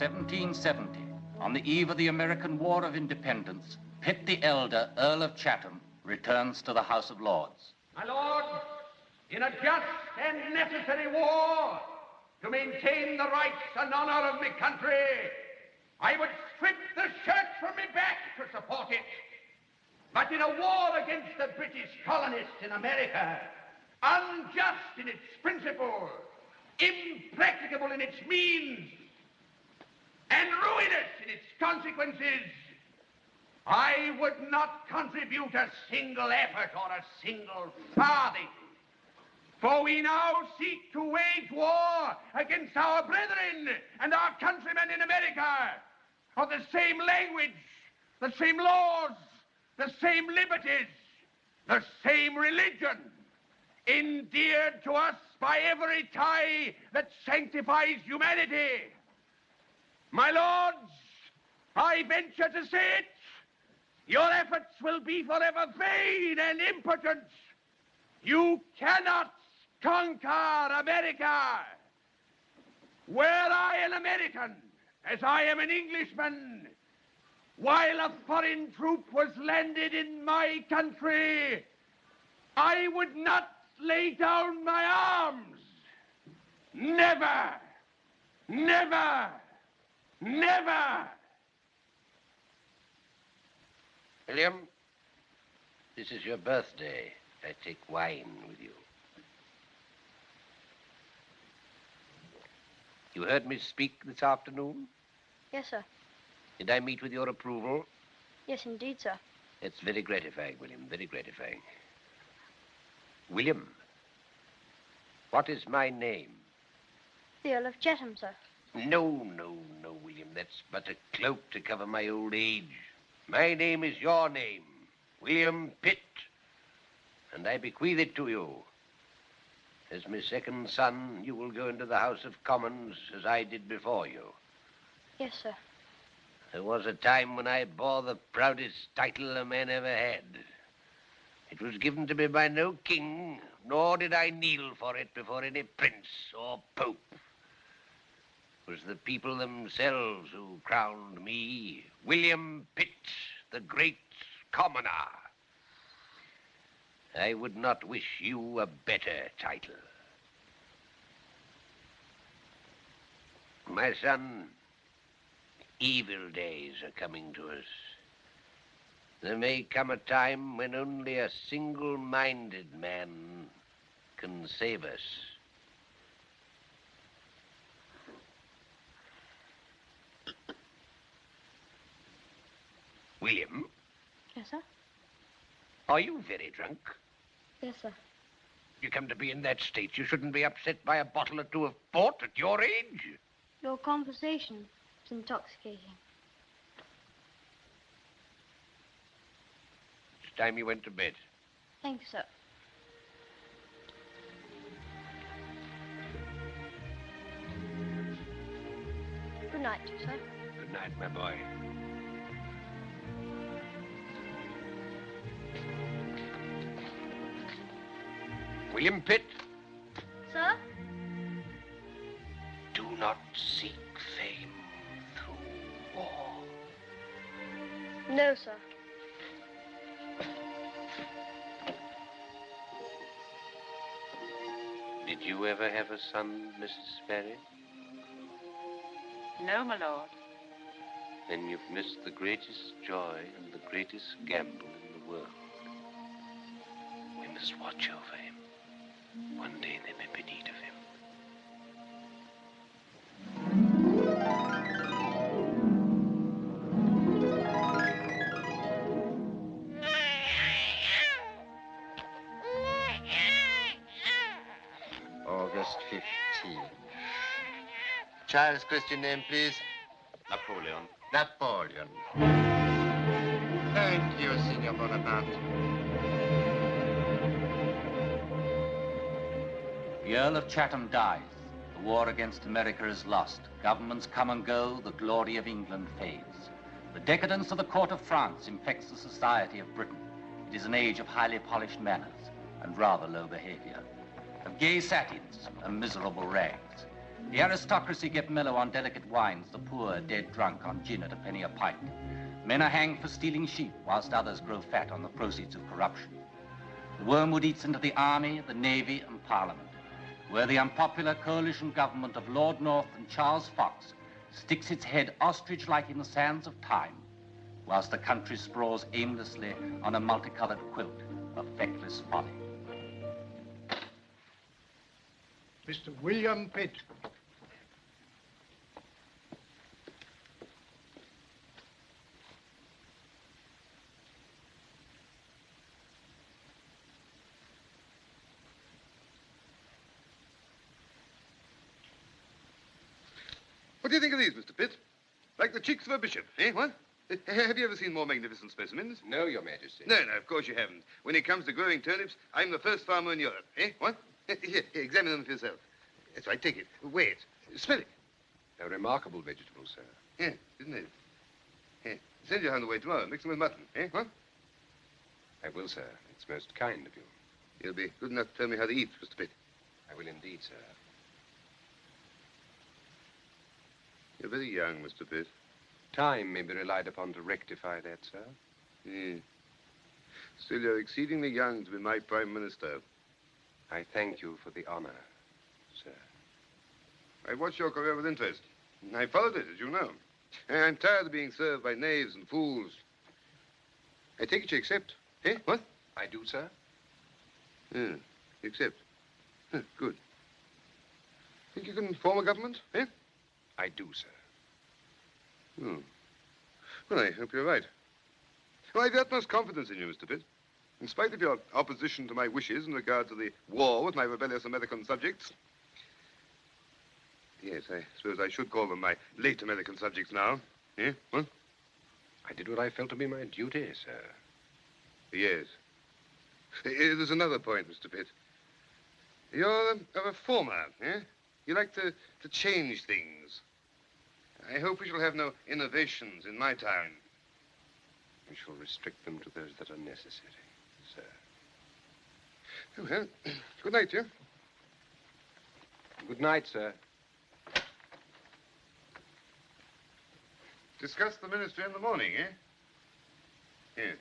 1770, on the eve of the American War of Independence, Pitt the Elder, Earl of Chatham, returns to the House of Lords. My lord, in a just and necessary war, to maintain the rights and honor of my country, I would strip the shirt from my back to support it. But in a war against the British colonists in America, unjust in its principle, impracticable in its means, and ruinous in its consequences, I would not contribute a single effort or a single farthing. For we now seek to wage war against our brethren and our countrymen in America for the same language, the same laws, the same liberties, the same religion, endeared to us by every tie that sanctifies humanity. My lords, I venture to say it, your efforts will be forever vain and impotent. You cannot conquer America. Were I an American, as I am an Englishman, while a foreign troop was landed in my country, I would not lay down my arms. Never, never, never. William, this is your birthday. I take wine with you. You heard me speak this afternoon? Yes, sir. Did I meet with your approval? Yes, indeed, sir. It's very gratifying, William, very gratifying. William, what is my name? The Earl of Chatham, sir. No, William. That's but a cloak to cover my old age. My name is your name, William Pitt, and I bequeath it to you. As my second son, you will go into the House of Commons as I did before you. Yes, sir. There was a time when I bore the proudest title a man ever had. It was given to me by no king, nor did I kneel for it before any prince or pope. It was the people themselves who crowned me William Pitt, the great commoner. I would not wish you a better title. My son, evil days are coming to us. There may come a time when only a single-minded man can save us. William? Yes, sir? Are you very drunk? Yes, sir. You come to be in that state. You shouldn't be upset by a bottle or two of port at your age. Your conversation is intoxicating. It's time you went to bed. Thank you, sir. Good night, sir. Good night, my boy. William Pitt. Sir? Do not seek fame through war. No, sir. Did you ever have a son, Mrs. Sperry? No, my lord. Then you've missed the greatest joy and the greatest gamble in the world. We must watch over him. One day there may be need of him. August 15. Child's Christian name, please. Napoleon. Napoleon. Thank you, Signor Bonaparte. The Earl of Chatham dies. The war against America is lost. Governments come and go. The glory of England fades. The decadence of the court of France infects the society of Britain. It is an age of highly polished manners and rather low behavior, of gay satins and miserable rags. The aristocracy get mellow on delicate wines, the poor dead drunk on gin at a penny a pint. Men are hanged for stealing sheep, whilst others grow fat on the proceeds of corruption. The wormwood eats into the army, the navy, and parliament, where the unpopular coalition government of Lord North and Charles Fox sticks its head ostrich-like in the sands of time, whilst the country sprawls aimlessly on a multicolored quilt of feckless folly. Mr. William Pitt. What do you think of these, Mr. Pitt? Like the cheeks of a bishop, eh? What? Have you ever seen more magnificent specimens? No, Your Majesty. No, of course you haven't. When it comes to growing turnips, I'm the first farmer in Europe, eh? What? Here, examine them for yourself. That's right, take it. Weigh it. Smell it. A remarkable vegetable, sir. Yeah, isn't it? Here, send you on the way tomorrow. Mix them with mutton, eh? What? I will, sir. It's most kind of you. You'll be good enough to tell me how to eat, Mr. Pitt. I will indeed, sir. You're very young, Mr. Pitt. Time may be relied upon to rectify that, sir. Yeah. Still, you're exceedingly young to be my Prime Minister. I thank you for the honor, sir. I've watched your career with interest. I followed it, as you know. And I'm tired of being served by knaves and fools. I take it you accept, eh? What? I do, sir. Yeah, you accept. Huh, good. Think you can form a government, eh? I do, sir. Oh. Well, I hope you're right. Well, I've the utmost confidence in you, Mr. Pitt. In spite of your opposition to my wishes in regard to the war with my rebellious American subjects. Yes, I suppose I should call them my late American subjects now. Eh? What? I did what I felt to be my duty, sir. Yes. There's another point, Mr. Pitt. You're a reformer, eh? You like to change things. I hope we shall have no innovations in my time. We shall restrict them to those that are necessary, sir. Oh, well, good night, yeah? Good night, sir. Discuss the ministry in the morning, eh? Here.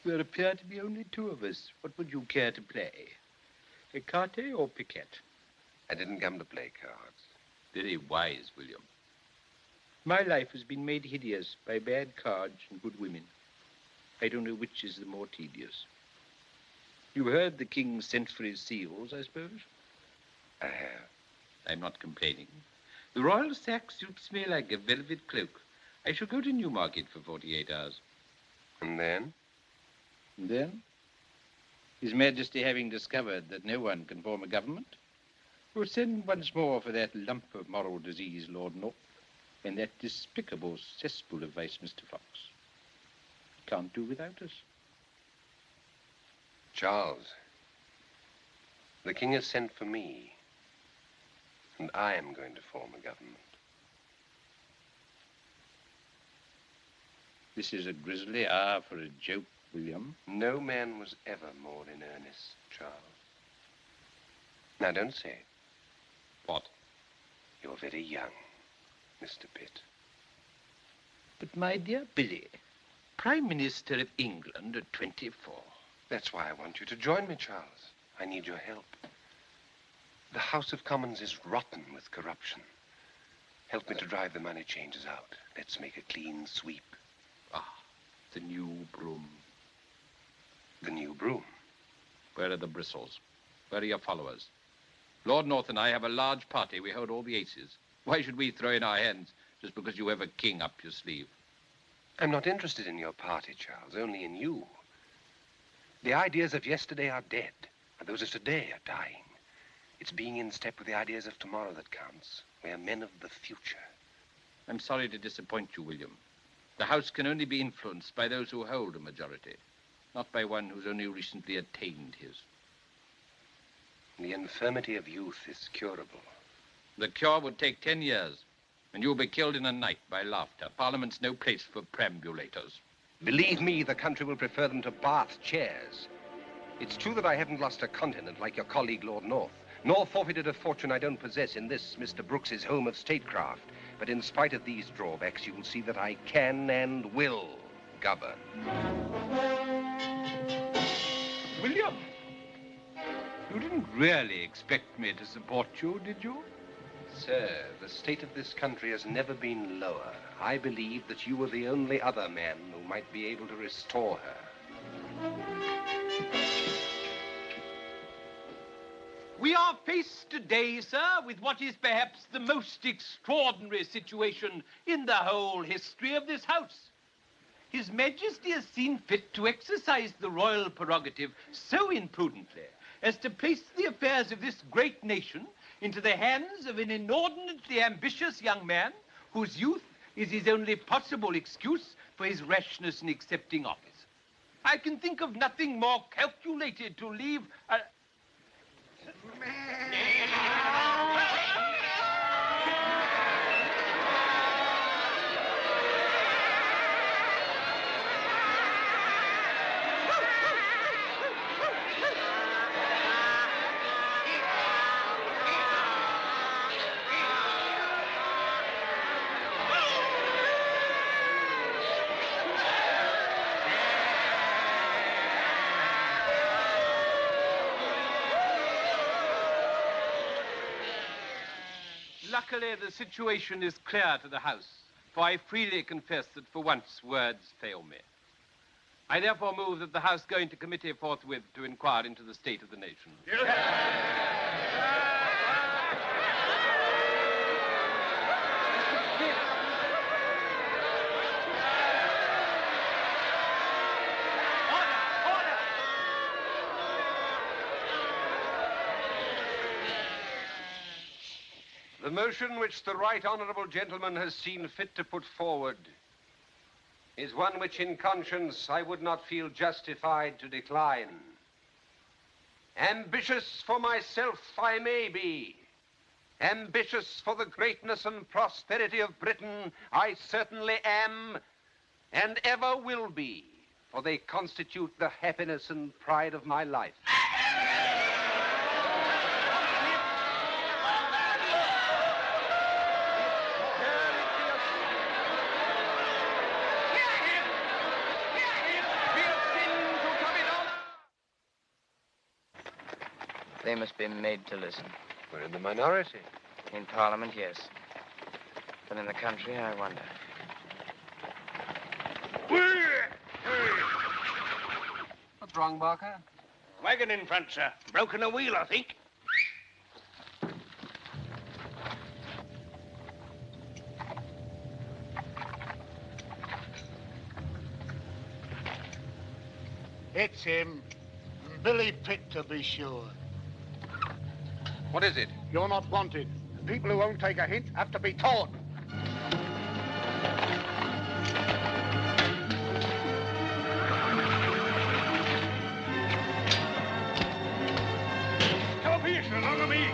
There appear to be only two of us. What would you care to play? Écarté or piquet? I didn't come to play cards. Very wise, William. My life has been made hideous by bad cards and good women. I don't know which is the more tedious. You heard the king sent for his seals, I suppose? I have. I'm not complaining. The royal sack suits me like a velvet cloak. I shall go to Newmarket for 48 hours. And then? And then, His Majesty having discovered that no one can form a government, will send once more for that lump of moral disease, Lord North, and that despicable cesspool of vice, Mr. Fox. Can't do without us. Charles, the king has sent for me, and I am going to form a government. This is a grisly hour for a joke, William. No man was ever more in earnest, Charles. Now, don't say it. What? You're very young, Mr. Pitt. But, my dear Billy, Prime Minister of England at 24. That's why I want you to join me, Charles. I need your help. The House of Commons is rotten with corruption. Help me to drive the money changers out. Let's make a clean sweep. Ah, the new broom. The new broom. Where are the bristles? Where are your followers? Lord North and I have a large party. We hold all the aces. Why should we throw in our hands just because you have a king up your sleeve? I'm not interested in your party, Charles, only in you. The ideas of yesterday are dead, and those of today are dying. It's being in step with the ideas of tomorrow that counts. We are men of the future. I'm sorry to disappoint you, William. The House can only be influenced by those who hold a majority, not by one who's only recently attained his. The infirmity of youth is curable. The cure would take 10 years, and you'll be killed in a night by laughter. Parliament's no place for perambulators. Believe me, the country will prefer them to Bath chairs. It's true that I haven't lost a continent like your colleague, Lord North, nor forfeited a fortune I don't possess in this, Mr. Brooks's home of statecraft. But in spite of these drawbacks, you will see that I can and will govern. William, you didn't really expect me to support you, did you? Sir, the state of this country has never been lower. I believe that you were the only other man who might be able to restore her. We are faced today, sir, with what is perhaps the most extraordinary situation in the whole history of this House. His Majesty has seen fit to exercise the royal prerogative so imprudently as to place the affairs of this great nation into the hands of an inordinately ambitious young man whose youth is his only possible excuse for his rashness in accepting office. I can think of nothing more calculated to leave a... Luckily, the situation is clear to the House, for I freely confess that for once words fail me. I therefore move that the House go into committee forthwith to inquire into the state of the nation. The motion which the right honourable gentleman has seen fit to put forward is one which in conscience I would not feel justified to decline. Ambitious for myself I may be. Ambitious for the greatness and prosperity of Britain I certainly am and ever will be, for they constitute the happiness and pride of my life. They must be made to listen. We're in the minority. In Parliament, yes. But in the country, I wonder. What's wrong, Barker? Wagon in front, sir. Broken a wheel, I think. It's him. Billy Pitt, to be sure. What is it? You're not wanted. People who won't take a hint have to be taught. Come up here, sir, along with me.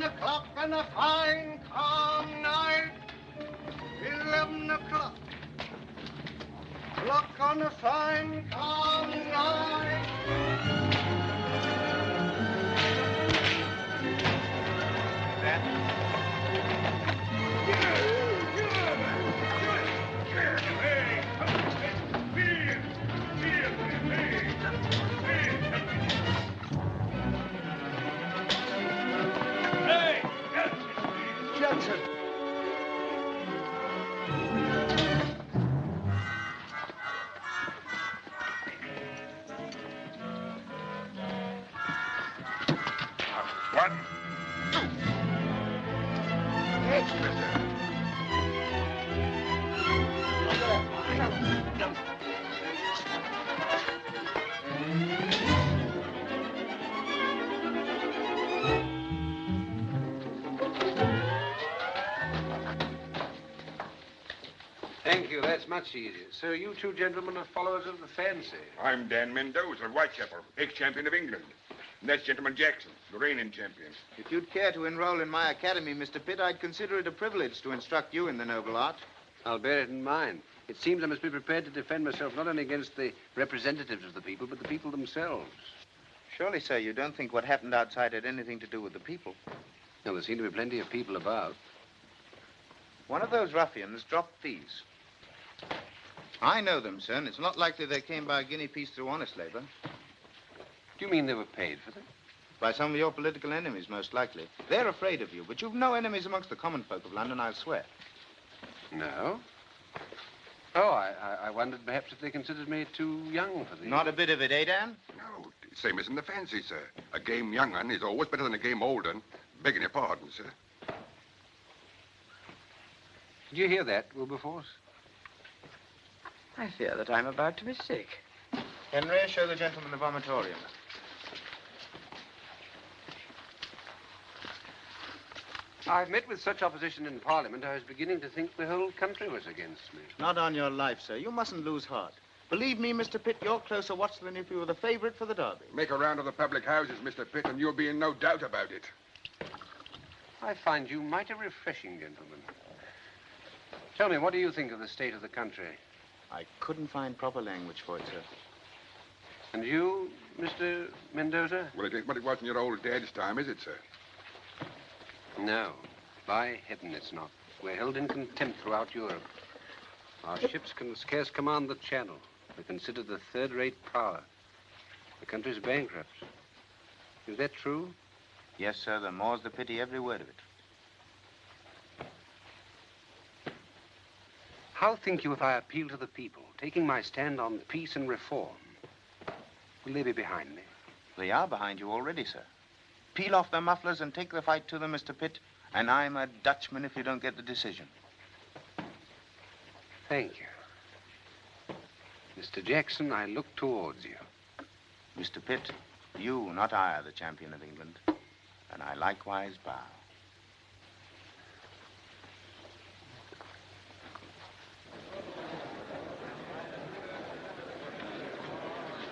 O'clock and a fine, calm night. 11 o'clock. Look on a fine calm night. Johnson. One, Thank you, that's much easier. So you two gentlemen are followers of the fancy. I'm Dan Mendoza of Whitechapel, ex-champion of England. And that's Gentleman Jackson, the reigning champion. If you'd care to enroll in my academy, Mr. Pitt, I'd consider it a privilege to instruct you in the noble art. I'll bear it in mind. It seems I must be prepared to defend myself not only against the representatives of the people, but the people themselves. Surely, sir, you don't think what happened outside had anything to do with the people? Now, there seem to be plenty of people about. One of those ruffians dropped these. I know them, sir, and it's not likely they came by a guinea piece through honest labor. Do you mean they were paid for them? By some of your political enemies, most likely. They're afraid of you, but you've no enemies amongst the common folk of London, I'll swear. No? Oh, I wondered perhaps if they considered me too young for these. Not a bit of it, eh, Dan? No, same as in the fancy, sir. A game young un is always better than a game old un. Begging your pardon, sir. Did you hear that, Wilberforce? I fear that I'm about to be sick. Henry, show the gentleman the vomitorium. I've met with such opposition in Parliament, I was beginning to think the whole country was against me. Not on your life, sir. You mustn't lose heart. Believe me, Mr. Pitt, you're closer watched than if you were the favorite for the Derby. Make a round of the public houses, Mr. Pitt, and you'll be in no doubt about it. I find you mighty refreshing, gentlemen. Tell me, what do you think of the state of the country? I couldn't find proper language for it, sir. And you, Mr. Mendoza? Well, it ain't what it was in your old dad's time, is it, sir? No. By heaven, it's not. We're held in contempt throughout Europe. Our ships can scarce command the channel. We're considered the third-rate power. The country's bankrupt. Is that true? Yes, sir. The more's the pity, every word of it. How think you if I appeal to the people, taking my stand on peace and reform? Will they be behind me? They are behind you already, sir. Peel off their mufflers and take the fight to them, Mr. Pitt, and I'm a Dutchman if you don't get the decision. Thank you. Mr. Jackson, I look towards you. Mr. Pitt, you, not I, are the champion of England, and I likewise bow.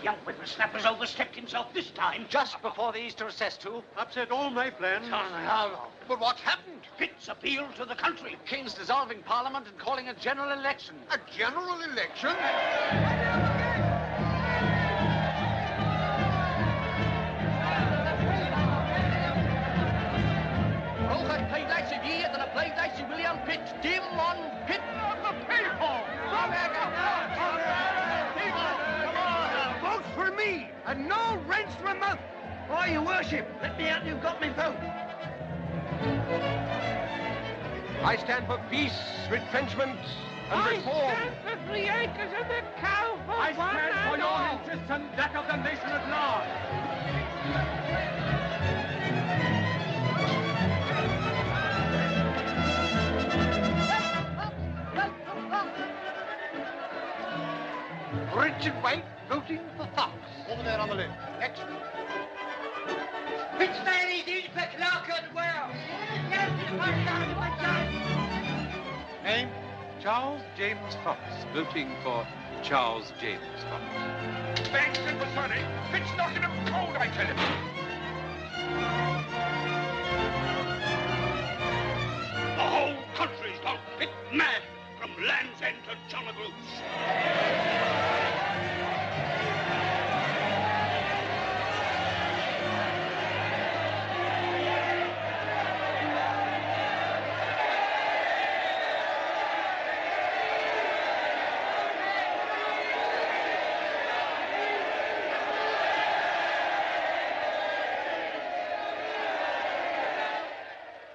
Young whippersnapper's overstepped himself this time. Just before the Easter recess, too. Upset all my plans. But what's happened? Pitt's appeal to the country. King's dissolving Parliament and calling a general election. A general election? Oh, that plague dice of ye and a plague dice of William Pitt. Dim on Pitt of the people. Vote for me, and no rents for a month. Oh, your worship, let me out. You've got me vote. I stand for peace, retrenchment, and reform. I stand for 3 acres and a cow for I one stand for and your all. interests and that of the nation at large. Richard White voting for Fox. Over there on the left. Next. Which man is in for Clerkenwell? Name? Charles James Fox, voting for Charles James Fox. Thanks, Silver Sonny. Pitt's knocking him cold, I tell him. The whole country's gone Pitt mad from Land's End to John O'Groats.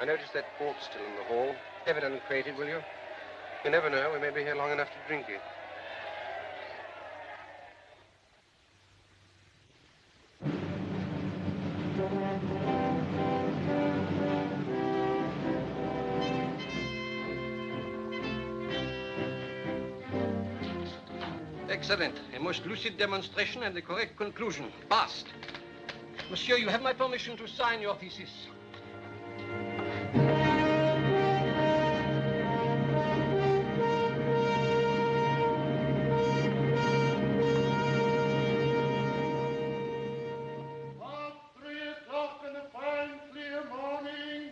I noticed that port still in the hall. Have it uncrated, will you? You never know. We may be here long enough to drink it. Excellent. A most lucid demonstration and the correct conclusion. Passed. Monsieur, you have my permission to sign your thesis. About 3 o'clock in the fine, clear morning.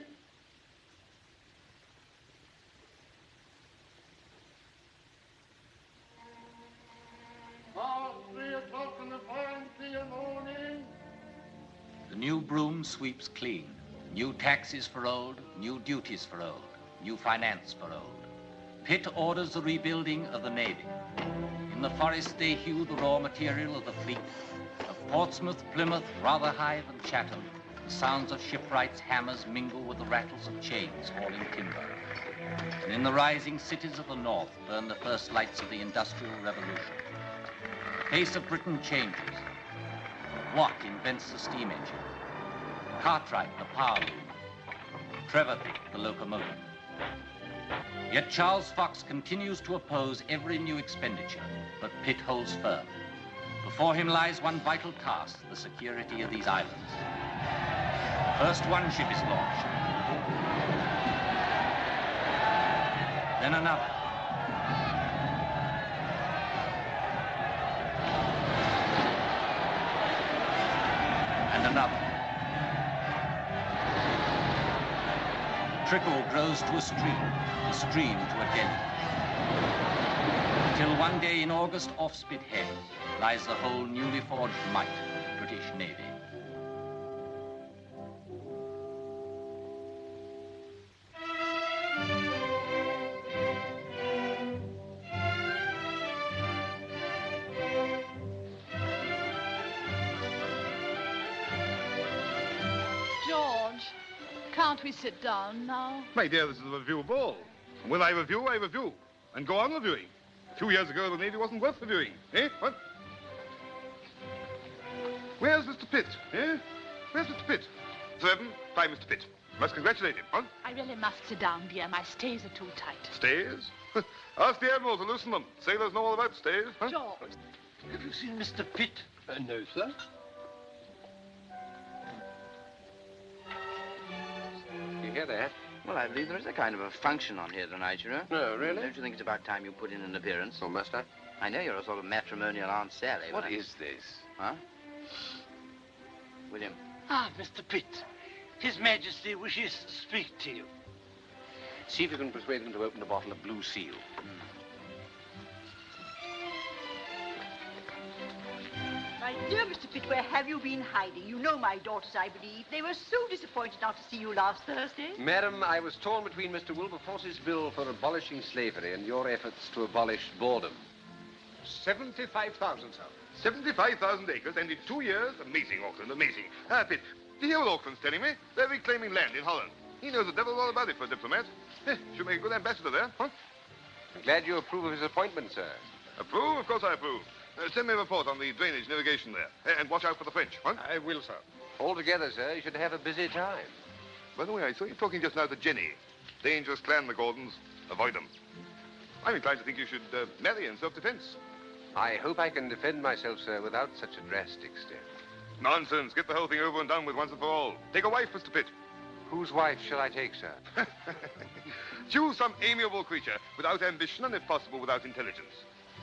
About 3 o'clock in the fine, clear morning. The new broom sweeps clean. New taxes for old, new duties for old, new finance for old. Pitt orders the rebuilding of the Navy. In the forest they hew the raw material of the fleet. Of Portsmouth, Plymouth, Rotherhithe, and Chatham, the sounds of shipwrights' hammers mingle with the rattles of chains hauling timber. And in the rising cities of the north burn the first lights of the Industrial Revolution. The face of Britain changes. Watt invents the steam engine. Cartwright, the power loom. Trevithick, the locomotive. Yet Charles Fox continues to oppose every new expenditure, but Pitt holds firm. Before him lies one vital task, the security of these islands. First one ship is launched. Then another. And another. Trickle grows to a stream to a deluge. Till one day in August off Spithead lies the whole newly forged might of the British Navy. George, can't we sit down now? My dear, this is a review ball. And when I review, I review. And go on reviewing. A few years ago, the Navy wasn't worth reviewing. Eh? What? Where's Mr. Pitt? Eh? Where's Mr. Pitt? 7 by Mr. Pitt. Must congratulate him, huh? I really must sit down, dear. My stays are too tight. Stays? Ask the Admiral to loosen them. Sailors know all about stays, huh? George. Have you seen Mr. Pitt? No, sir. You hear that? Well, I believe there is a kind of a function on here tonight, you know. No, really? Don't you think it's about time you put in an appearance? Oh, must I? I know you're a sort of matrimonial Aunt Sally. What is this? Huh? William. Ah, Mr. Pitt. His Majesty wishes to speak to you. See if you can persuade him to open a bottle of Blue Seal. My dear Mr. Pitt, where have you been hiding? You know my daughters, I believe. They were so disappointed not to see you last Thursday. Madam, I was torn between Mr. Wilberforce's bill for abolishing slavery and your efforts to abolish boredom. 75,000, sir. 75,000 acres, and in 2 years? Amazing, Auckland, amazing. Ah, Pitt, do you hear what Auckland's telling me? They're reclaiming land in Holland. He knows the devil all about it for a diplomat. Should make a good ambassador there, huh? I'm glad you approve of his appointment, sir. Approve? Of course I approve. Send me a report on the drainage and irrigation there. And watch out for the French, huh? I will, sir. Altogether, sir, you should have a busy time. By the way, I saw you talking just now to Jenny. Dangerous clan, the Gordons. Avoid them. I'm inclined to think you should marry in self-defense. I hope I can defend myself, sir, without such a drastic step. Nonsense. Get the whole thing over and done with once and for all. Take a wife, Mr. Pitt. Whose wife shall I take, sir? Choose some amiable creature, without ambition and, if possible, without intelligence.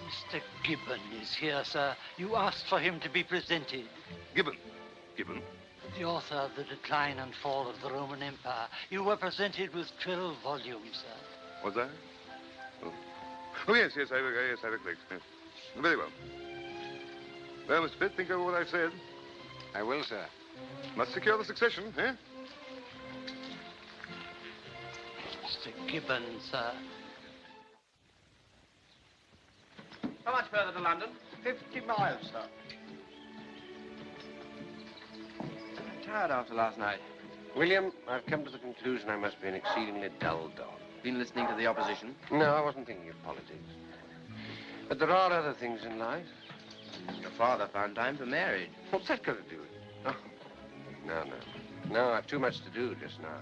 Mr. Gibbon is here, sir. You asked for him to be presented. Gibbon? Gibbon? The author of The Decline and Fall of the Roman Empire. You were presented with 12 volumes, sir. Was I? Oh, yes, I recollect. Yes. Very well. Well, Mr. Pitt, think over what I've said. I will, sir. Must secure the succession, eh? Mr. Gibbon, sir. How much further to London? 50 miles, sir. I'm tired after last night. William, I've come to the conclusion I must be an exceedingly dull dog. Been listening to the opposition? No, I wasn't thinking of politics. But there are other things in life. Your father found time for marriage. What's that got to do with it? Oh. No. No, I've too much to do just now.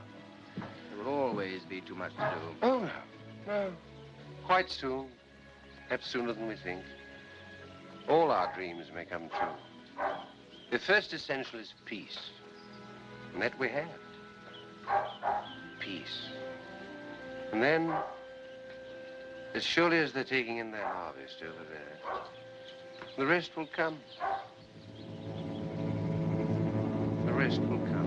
There will always be too much to do. Oh, no. No. Quite soon. Perhaps sooner than we think. All our dreams may come true. The first essential is peace. And that we have. Peace. And then, as surely as they're taking in their harvest over there, the rest will come. The rest will come.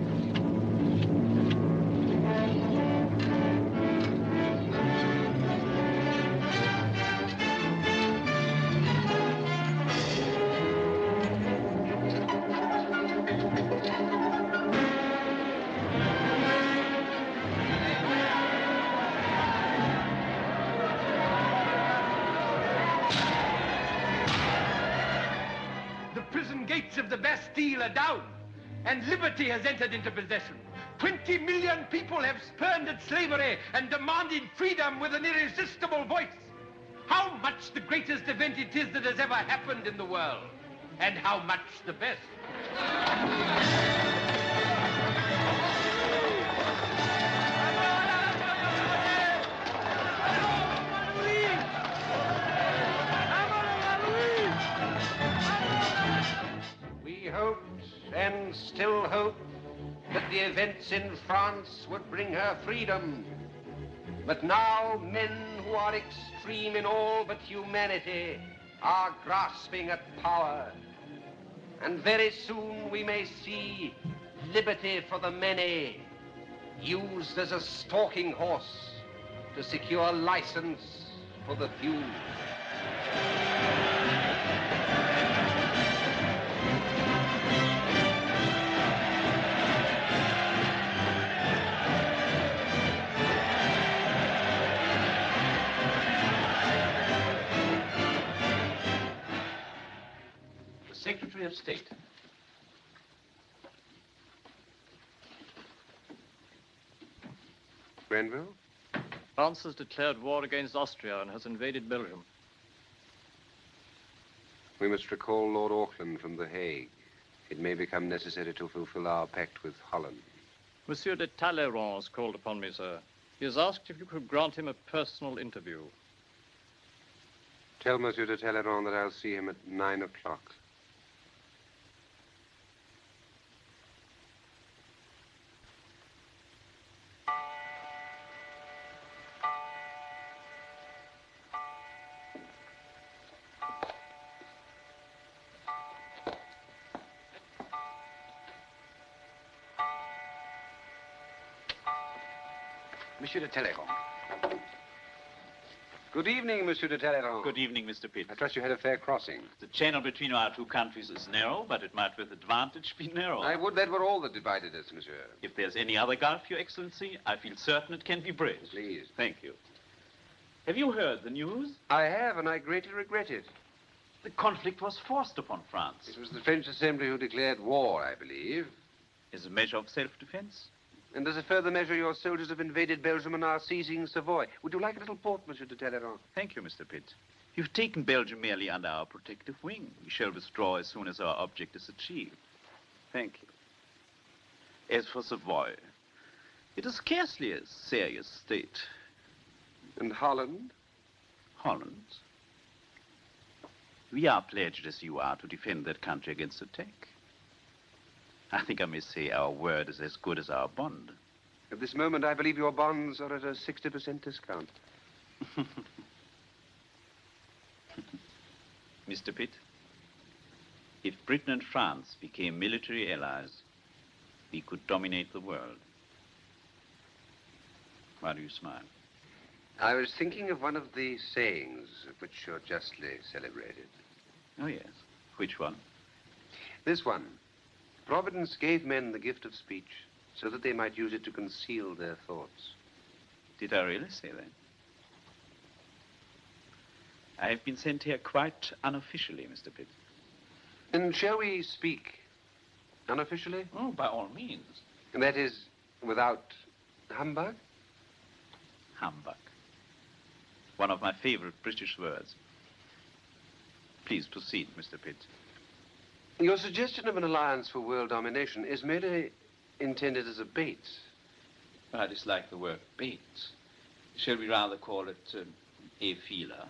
Of the Bastille are down, and liberty has entered into possession. 20 million people have spurned at slavery and demanded freedom with an irresistible voice. How much the greatest event it is that has ever happened in the world, and how much the best. We hoped and still hope that the events in France would bring her freedom. But now men who are extreme in all but humanity are grasping at power. And very soon we may see liberty for the many used as a stalking horse to secure license for the few. Secretary of State. Grenville? France has declared war against Austria and has invaded Belgium. We must recall Lord Auckland from The Hague. It may become necessary to fulfill our pact with Holland. Monsieur de Talleyrand has called upon me, sir. He has asked if you could grant him a personal interview. Tell Monsieur de Talleyrand that I'll see him at 9 o'clock. Monsieur de Talleyrand. Good evening, Monsieur de Talleyrand. Good evening, Mr. Pitt. I trust you had a fair crossing. The channel between our two countries is narrow, but it might with advantage be narrow. I would that were all that divided us, monsieur. If there's any other gulf, Your Excellency, I feel certain it can be bridged. Please. Thank you. Have you heard the news? I have, and I greatly regret it. The conflict was forced upon France. It was the French Assembly who declared war, I believe. As a measure of self-defense? And as a further measure, your soldiers have invaded Belgium and are seizing Savoy. Would you like a little port, Monsieur de Talleyrand? Thank you, Mr. Pitt. You've taken Belgium merely under our protective wing. We shall withdraw as soon as our object is achieved. Thank you. As for Savoy, it is scarcely a serious state. And Holland? Holland? We are pledged, as you are, to defend that country against attack. I think I may say our word is as good as our bond. At this moment, I believe your bonds are at a 60% discount. Mr. Pitt, if Britain and France became military allies, we could dominate the world. Why do you smile? I was thinking of one of the sayings which you're justly celebrated. Oh, yes. Which one? This one. Providence gave men the gift of speech so that they might use it to conceal their thoughts. Did I really say that? I have been sent here quite unofficially, Mr. Pitt. And shall we speak unofficially? Oh, by all means. And that is, Without humbug? Humbug. One of my favorite British words. Please proceed, Mr. Pitt. Your suggestion of an alliance for world domination is merely intended as a bait. I dislike the word bait. Shall we rather call it a feeler?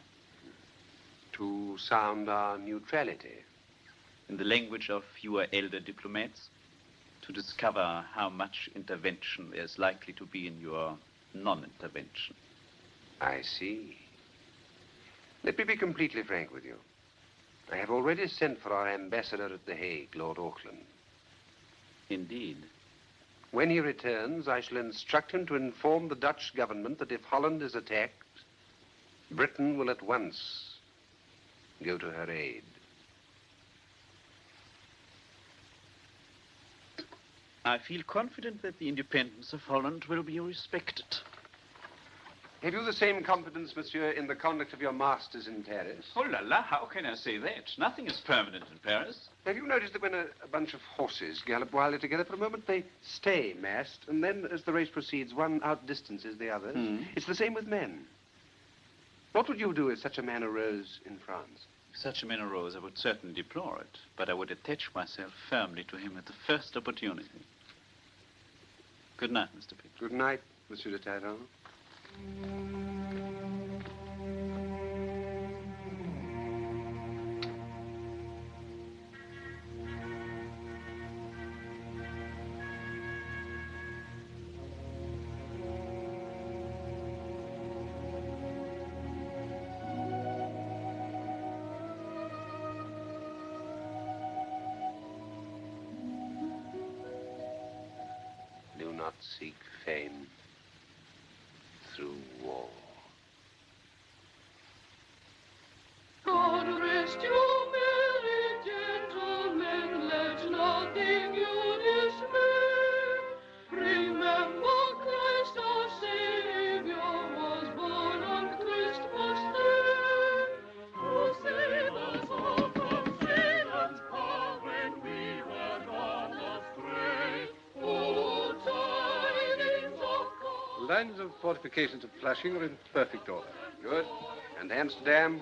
To sound our neutrality. In the language of your elder diplomats, to discover how much intervention there is likely to be in your non-intervention. I see. Let me be completely frank with you. I have already sent for our ambassador at The Hague, Lord Auckland. Indeed. When he returns, I shall instruct him to inform the Dutch government that if Holland is attacked, Britain will at once go to her aid. I feel confident that the independence of Holland will be respected. Have you the same confidence, monsieur, in the conduct of your masters in Paris? Oh, la la, how can I say that? Nothing is permanent in Paris. Have you noticed that when a bunch of horses gallop wildly together for a moment, they stay massed, and then as the race proceeds, one outdistances the others? It's the same with men. What would you do if such a man arose in France? If such a man arose, I would certainly deplore it, but I would attach myself firmly to him at the first opportunity. Good night, Mr. Pitt. Good night, Monsieur de Talleyrand. Do not seek fame through war. God rest you, merry gentlemen, let nothing you dismay. Remember Christ our Savior was born on Christmas Day. To save us all from Satan's power when we were gone astray. Oh, tidings of God. Lines of fortifications of Flushing are in perfect order. Good. And Amsterdam?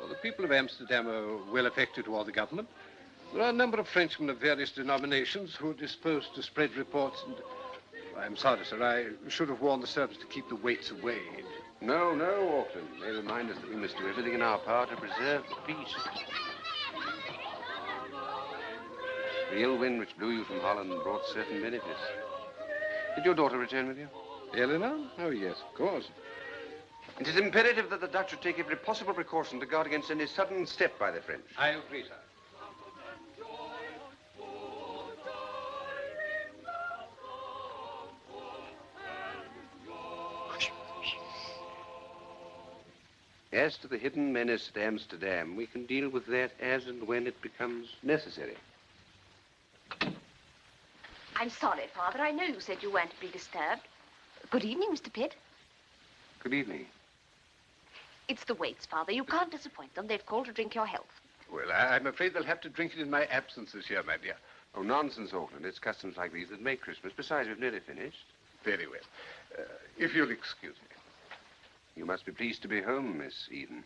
Well, the people of Amsterdam are well affected toward the government. There are a number of Frenchmen of various denominations who are disposed to spread reports, and I'm sorry, sir, I should have warned the servants to keep the weights away. No, no, Auckland. They remind us that we must do everything in our power to preserve the peace. The ill wind which blew you from Holland brought certain benefits. Did your daughter return with you? Eleanor? Oh, yes, of course. It is imperative that the Dutch should take every possible precaution to guard against any sudden step by the French. I agree, sir. As to the hidden menace at Amsterdam, we can deal with that as and when it becomes necessary. I'm sorry, Father. I know you said you weren't to be disturbed. Good evening, Mr. Pitt. Good evening. It's the Waits, Father. You can't disappoint them. They've called to drink your health. Well, I'm afraid they'll have to drink it in my absence this year, my dear. Oh, nonsense, Auckland. It's customs like these that make Christmas. Besides, we've nearly finished. Very well. If you'll excuse me. You must be pleased to be home, Miss Eden.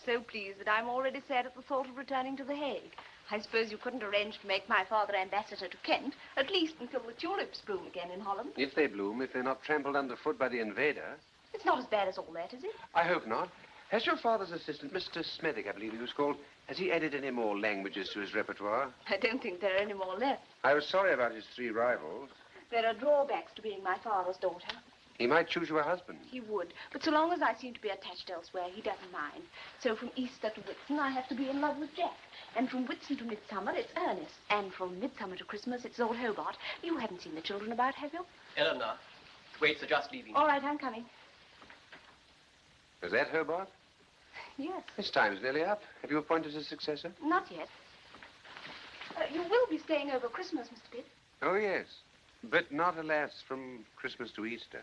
So pleased that I'm already sad at the thought of returning to The Hague. I suppose you couldn't arrange to make my father ambassador to Kent, at least until the tulips bloom again in Holland. If they bloom, if they're not trampled underfoot by the invader. It's not as bad as all that, is it? I hope not. Has your father's assistant, Mr. Smethwick, I believe he was called, has he added any more languages to his repertoire? I don't think there are any more left. I was sorry about his 3 rivals. There are drawbacks to being my father's daughter. He might choose you a husband. He would, but so long as I seem to be attached elsewhere, he doesn't mind. So from Easter to Whitsun, I have to be in love with Jack. And from Whitsun to Midsummer, it's Ernest. And from Midsummer to Christmas, it's old Hobart. You haven't seen the children about, have you? Eleanor, the Waits are just leaving. All right, I'm coming. Is that Hobart? Yes. His time's nearly up. Have you appointed his successor? Not yet. You will be staying over Christmas, Mr. Pitt. Oh, yes. But not, alas, from Christmas to Easter.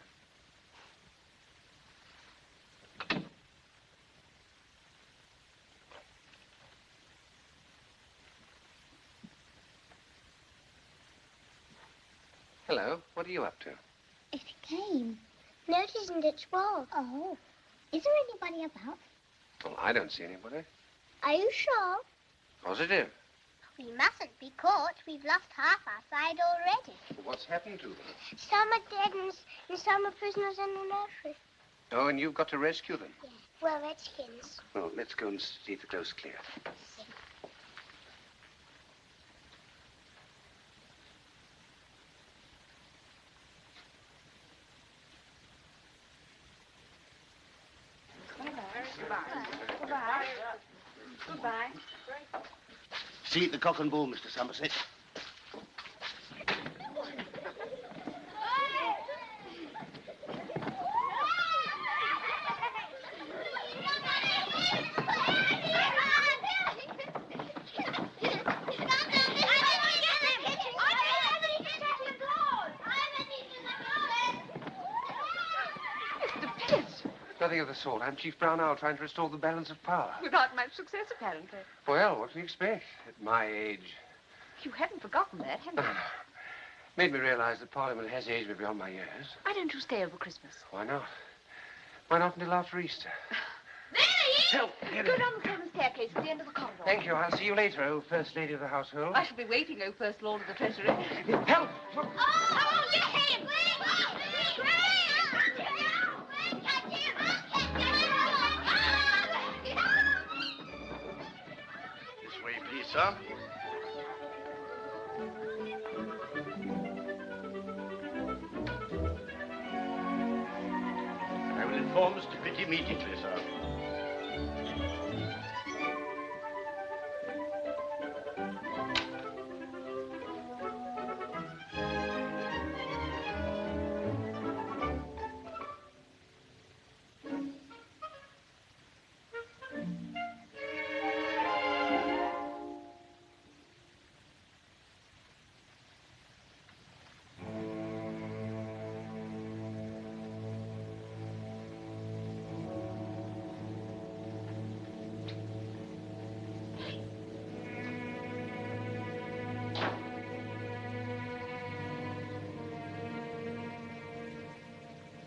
Hello. What are you up to? It's a game. No, it isn't. It's war. Oh. Is there anybody about? Well, I don't see anybody. Are you sure? Positive. We mustn't be caught. We've lost half our side already. What's happened to them? Some are dead and some are prisoners in the nursery. Oh, and you've got to rescue them? Yeah. Well, redskins. Well, let's go and see if the coast's clear. Goodbye. Goodbye. See you at the Cock and Bull, Mr. Somerset. Nothing of the sort. I'm Chief Brown Owl trying to restore the balance of power. Without much success, apparently. Well, what can you expect at my age? You haven't forgotten that, have you? Made me realize that Parliament has aged me beyond my years. Why don't you stay over Christmas? Why not? Why not until after Easter? Help! Go down the stone staircase at the end of the corridor. Thank you. I'll see you later, oh First Lady of the household. I shall be waiting, oh First Lord of the Treasury. Help! Oh, get him! This way, please, sir. I will inform Mr. Pitt immediately, sir.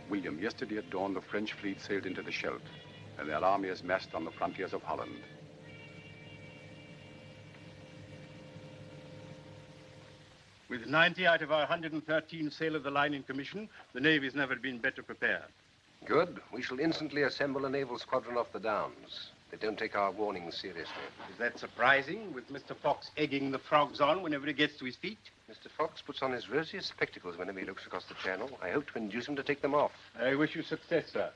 William, yesterday at dawn, the French fleet sailed into the Scheldt, and their army is massed on the frontiers of Holland. With 90 out of our 113 sail of the line in commission, the Navy's never been better prepared. Good. We shall instantly assemble a naval squadron off the Downs. They don't take our warnings seriously. Is that surprising, with Mr. Fox egging the frogs on whenever he gets to his feet? Mr. Fox puts on his rosiest spectacles whenever he looks across the channel. I hope to induce him to take them off. I wish you success, sir.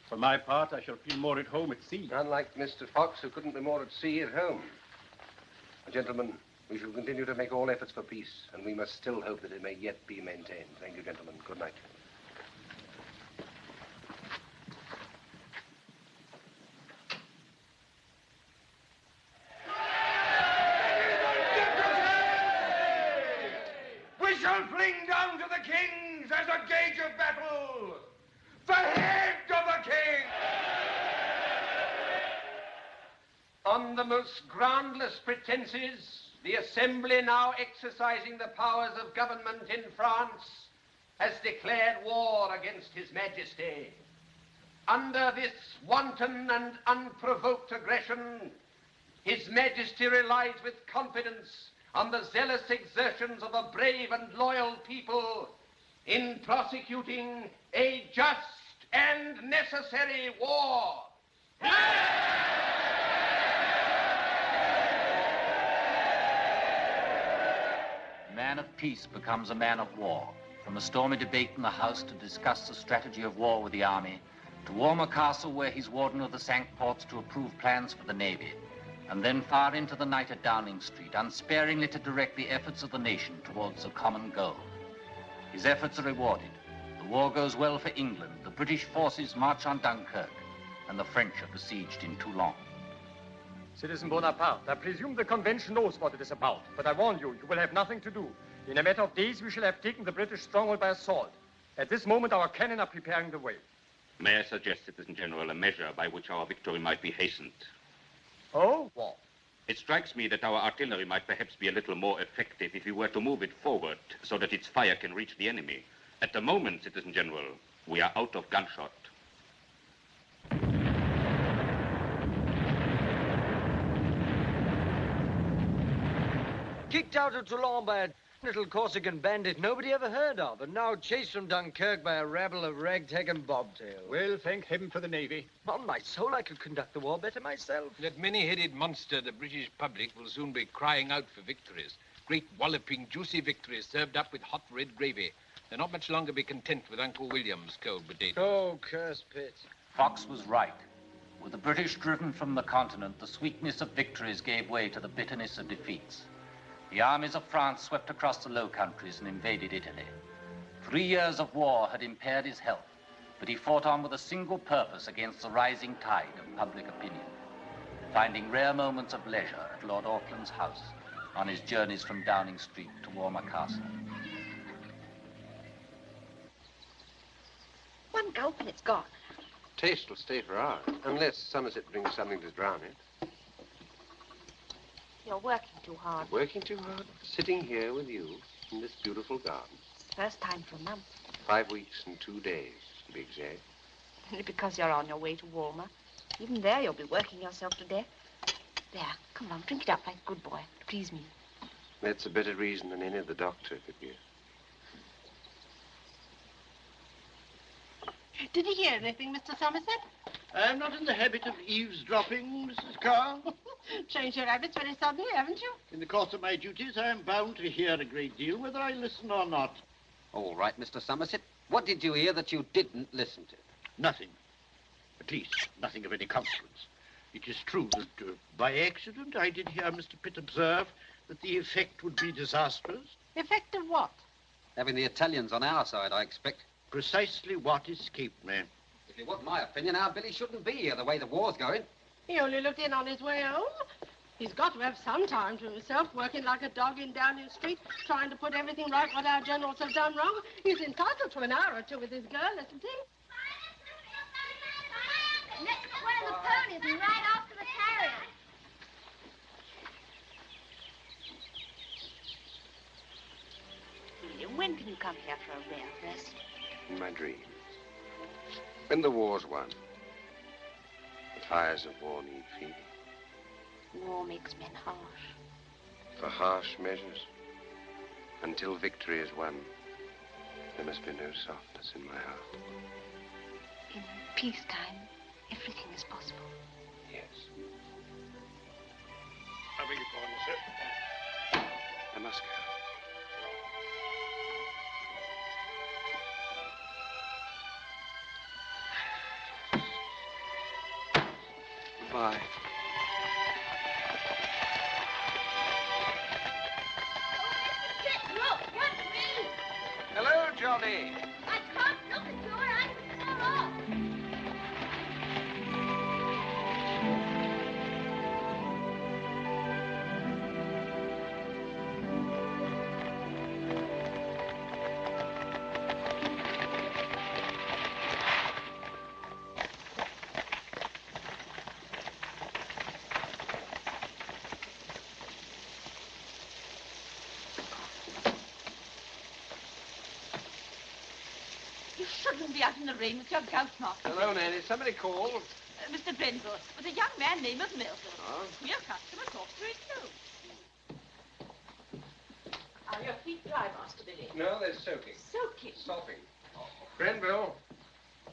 For my part, I shall feel more at home at sea. Unlike Mr. Fox, who couldn't be more at sea at home. Gentlemen, we shall continue to make all efforts for peace, and we must still hope that it may yet be maintained. Thank you, gentlemen. Good night. We shall fling down to the kings as a gauge of battle the head of the king. On the most groundless pretenses, the Assembly, now exercising the powers of government in France, has declared war against His Majesty. Under this wanton and unprovoked aggression, His Majesty relies with confidence on the zealous exertions of a brave and loyal people in prosecuting a just and necessary war. A man of peace becomes a man of war. From a stormy debate in the House to discuss the strategy of war with the army, to Warmer Castle, where he's warden of the Cinque Ports to approve plans for the Navy, and then far into the night at Downing Street, unsparingly to direct the efforts of the nation towards a common goal. His efforts are rewarded. The war goes well for England. The British forces march on Dunkirk, and the French are besieged in Toulon. Citizen Bonaparte, I presume the convention knows what it is about, but I warn you, you will have nothing to do. In a matter of days, we shall have taken the British stronghold by assault. At this moment, our cannon are preparing the way. May I suggest, Citizen General, a measure by which our victory might be hastened? Oh? What? It strikes me that our artillery might perhaps be a little more effective if we were to move it forward so that its fire can reach the enemy. At the moment, Citizen General, we are out of gunshot. Kicked out of Toulon by a little Corsican bandit nobody ever heard of, and now chased from Dunkirk by a rabble of ragtag and bobtail. Well, thank heaven for the Navy. On my soul, I could conduct the war better myself. That many-headed monster, the British public, will soon be crying out for victories. Great walloping, juicy victories served up with hot red gravy. They'll not much longer be content with Uncle William's cold potatoes. Oh, curse Pitt. Fox was right. With the British driven from the continent, the sweetness of victories gave way to the bitterness of defeats. The armies of France swept across the Low Countries and invaded Italy. 3 years of war had impaired his health, but he fought on with a single purpose against the rising tide of public opinion, finding rare moments of leisure at Lord Auckland's house on his journeys from Downing Street to Walmer Castle. One gulp and it's gone. Taste will stay for hours, unless Somerset brings something to drown it. You're working too hard. Working too hard? Sitting here with you in this beautiful garden. First time for a month. 5 weeks and 2 days, to be exact. Only because you're on your way to Walmer. Even there, you'll be working yourself to death. There, come on, drink it up like a good boy. To please me. That's a better reason than any the doctor could give. Did you hear anything, Mr. Somerset? I'm not in the habit of eavesdropping, Mrs. Carr. Changed your habits very suddenly, haven't you? In the course of my duties, I am bound to hear a great deal, whether I listen or not. All right, Mr. Somerset. What did you hear that you didn't listen to? Nothing. At least, nothing of any consequence. It is true that, by accident, I did hear Mr. Pitt observe that the effect would be disastrous. Effect of what? Having the Italians on our side, I expect. Precisely what escaped me. If you want my opinion, our Billy shouldn't be here the way the war's going. He only looked in on his way home. He's got to have some time to himself, working like a dog in Downing Street, trying to put everything right what our generals have done wrong. He's entitled to an hour or two with his girl, isn't he? Next one of the ponies and right after the carriage. William, when can you come here for a rare rest? In my dreams. When the war's won, the fires of war need feeding. War makes men harsh. For harsh measures, until victory is won, there must be no softness in my heart. In peacetime, everything is possible. Yes. I beg your pardon, sir. I must go. Goodbye. Look, what's me? Hello, Johnny. I can't look at you or I can fall off. You shouldn't be out in the rain with your gout mark. Hello, Nanny. Somebody called. Mr. Grenville, with a young man named Melville. Oh? Your customer talks to it too. Are your feet dry, Master Billy? No, they're soaking. Soaking? Sopping. Grenville.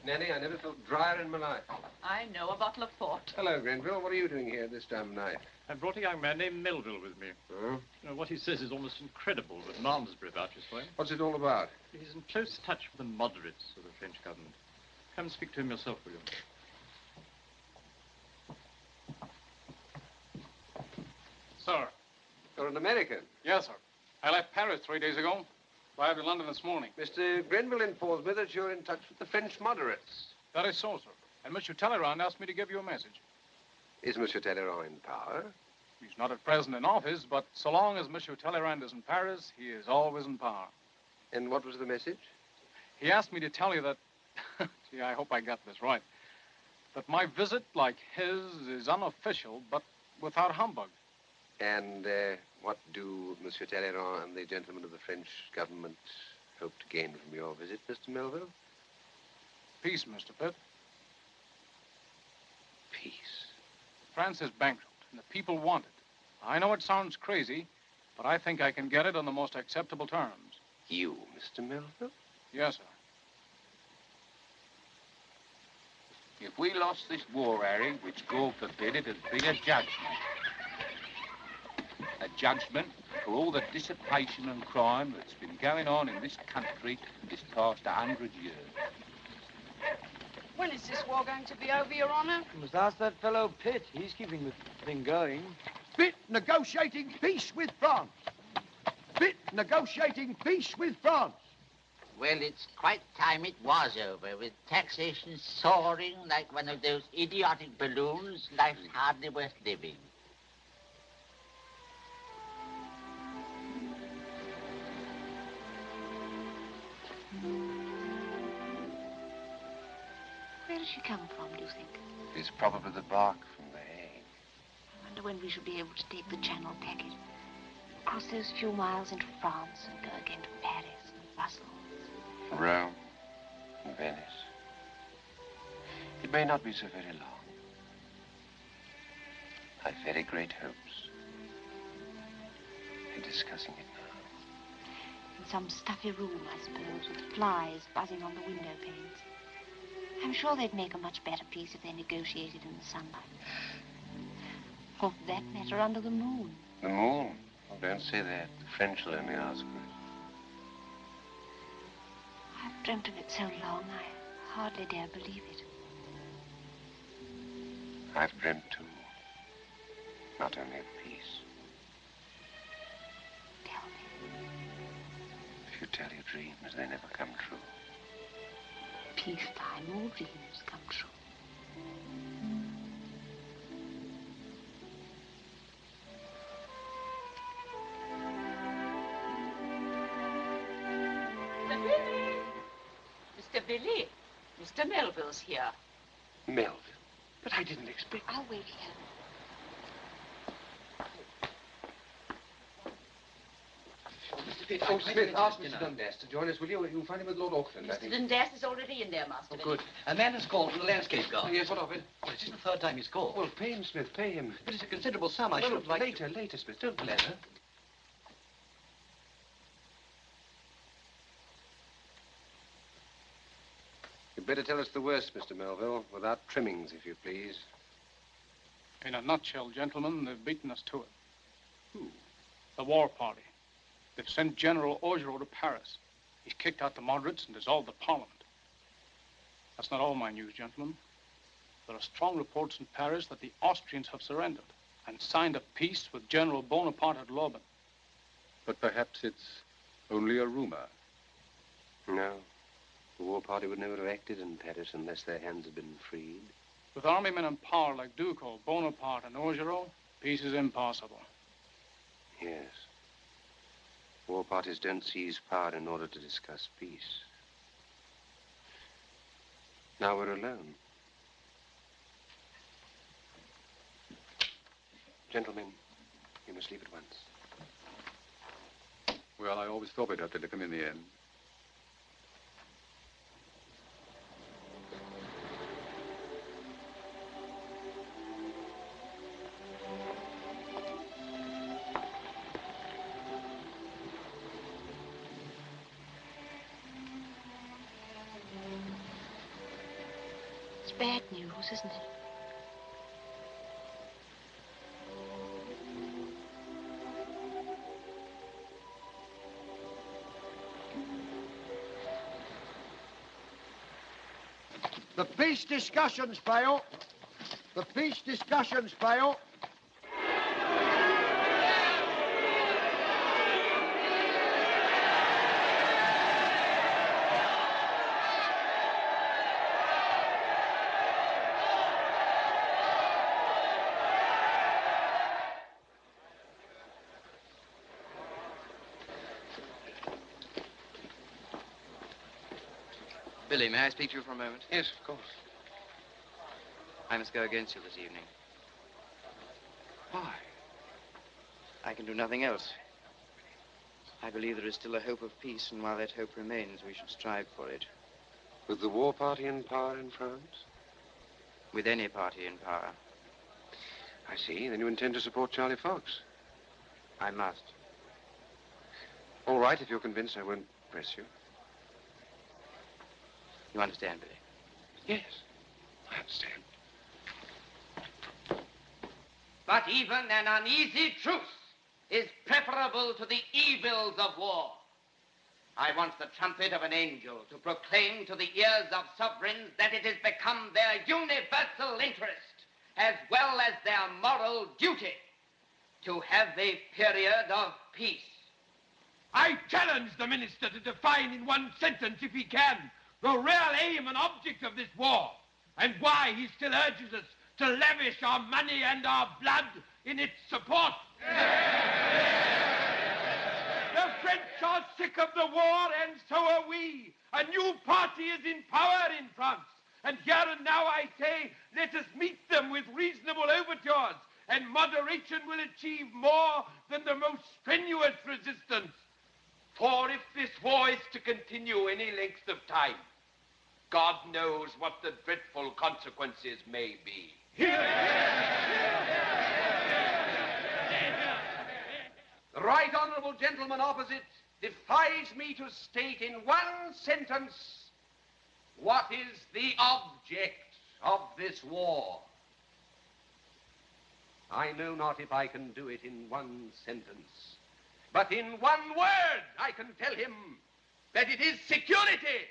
Nanny, I never felt drier in my life. I know, a bottle of port. Hello, Grenville. What are you doing here this time of night? I brought a young man named Melville with me. Oh? You know, what he says is almost incredible that Malmesbury vouches for him. What's it all about? He's in close touch with the moderates of the French government. Come speak to him yourself, William. Sir. You're an American? Yes, sir. I left Paris 3 days ago. Arrived in London this morning. Mr. Grenville informs me that you're in touch with the French moderates. That is so, sir. And Monsieur Talleyrand asked me to give you a message. Is Monsieur Talleyrand in power? He's not at present in office, but so long as Monsieur Talleyrand is in Paris, he is always in power. And what was the message? He asked me to tell you that... Gee, I hope I got this right. That my visit, like his, is unofficial, but without humbug. And what do Monsieur Talleyrand and the gentlemen of the French government hope to gain from your visit, Mr. Melville? Peace, Mr. Pitt. Peace. France is bankrupt, and the people want it. I know it sounds crazy, but I think I can get it on the most acceptable terms. You, Mr. Melville? Yes, sir. If we lost this war, Harry, which God forbid, it'd be a judgment. A judgment for all the dissipation and crime that's been going on in this country this past 100 years. When is this war going to be over, Your Honor? You must ask that fellow Pitt. He's keeping the thing going. Pitt negotiating peace with France. Pitt negotiating peace with France. Well, it's quite time it was over. With taxation soaring like one of those idiotic balloons, life's hardly worth living. Where does she come from, do you think? It's probably the bark from the Hague. I wonder when we shall be able to take the Channel packet. Cross those few miles into France and go again to Paris and Brussels. Rome and Venice. It may not be so very long. I've very great hopes. We're discussing it now. In some stuffy room, I suppose, with flies buzzing on the window panes. I'm sure they'd make a much better peace if they negotiated in the sunlight. Or for that matter, under the moon. The moon? Oh, don't say that. The French will only ask for it. I've dreamt of it so long, I hardly dare believe it. I've dreamt too. Not only of peace. Tell me. If you tell your dreams, they never come true. Peacetime, all dreams come true. Mr. Billy! Mr. Billy, Mr. Melville's here. Melville? But I didn't expect... I'll wait here. Oh, Smith, ask Mr. Dundas to join us, will you? You'll find him with Lord Auckland, I Mr. think. Dundas is already in there, Master Billy. Good. A man has called from the landscape guard. Oh, yes, what of it? Well, it isn't the third time he's called. Well, pay him, Smith, pay him. But it's a considerable sum. I Well, should have liked later, Smith. Don't let her. You'd better tell us the worst, Mr. Melville, without trimmings, if you please. In a nutshell, gentlemen, they've beaten us to it. Who? The war party. They've sent General Augereau to Paris. He's kicked out the moderates and dissolved the parliament. That's not all my news, gentlemen. There are strong reports in Paris that the Austrians have surrendered and signed a peace with General Bonaparte at Loben. But perhaps it's only a rumor. No. The war party would never have acted in Paris unless their hands had been freed. With army men in power like Ducos, Bonaparte, and Augereau, peace is impossible. Yes. War parties don't seize power in order to discuss peace. Now we're alone. Gentlemen, you must leave at once. Well, I always thought we'd have to lick 'em in the end. It's bad news, isn't it? The peace discussions fail. The peace discussions fail. Billy, may I speak to you for a moment? Yes, of course. I must go against you this evening. Why? I can do nothing else. I believe there is still a hope of peace, and while that hope remains, we should strive for it. With the war party in power in France? With any party in power. I see. Then you intend to support Charlie Fox? I must. All right, if you're convinced, I won't press you. You understand, Billy? Yes, I understand. But even an uneasy truce is preferable to the evils of war. I want the trumpet of an angel to proclaim to the ears of sovereigns that it has become their universal interest, as well as their moral duty, to have a period of peace. I challenge the minister to define in one sentence, if he can, the real aim and object of this war, and why he still urges us to lavish our money and our blood in its support. The French are sick of the war, and so are we. A new party is in power in France. And here and now I say, let us meet them with reasonable overtures, and moderation will achieve more than the most strenuous resistance. For if this war is to continue any length of time, God knows what the dreadful consequences may be. The right honorable gentleman opposite defies me to state in one sentence what is the object of this war. I know not if I can do it in one sentence, but in one word I can tell him that it is security.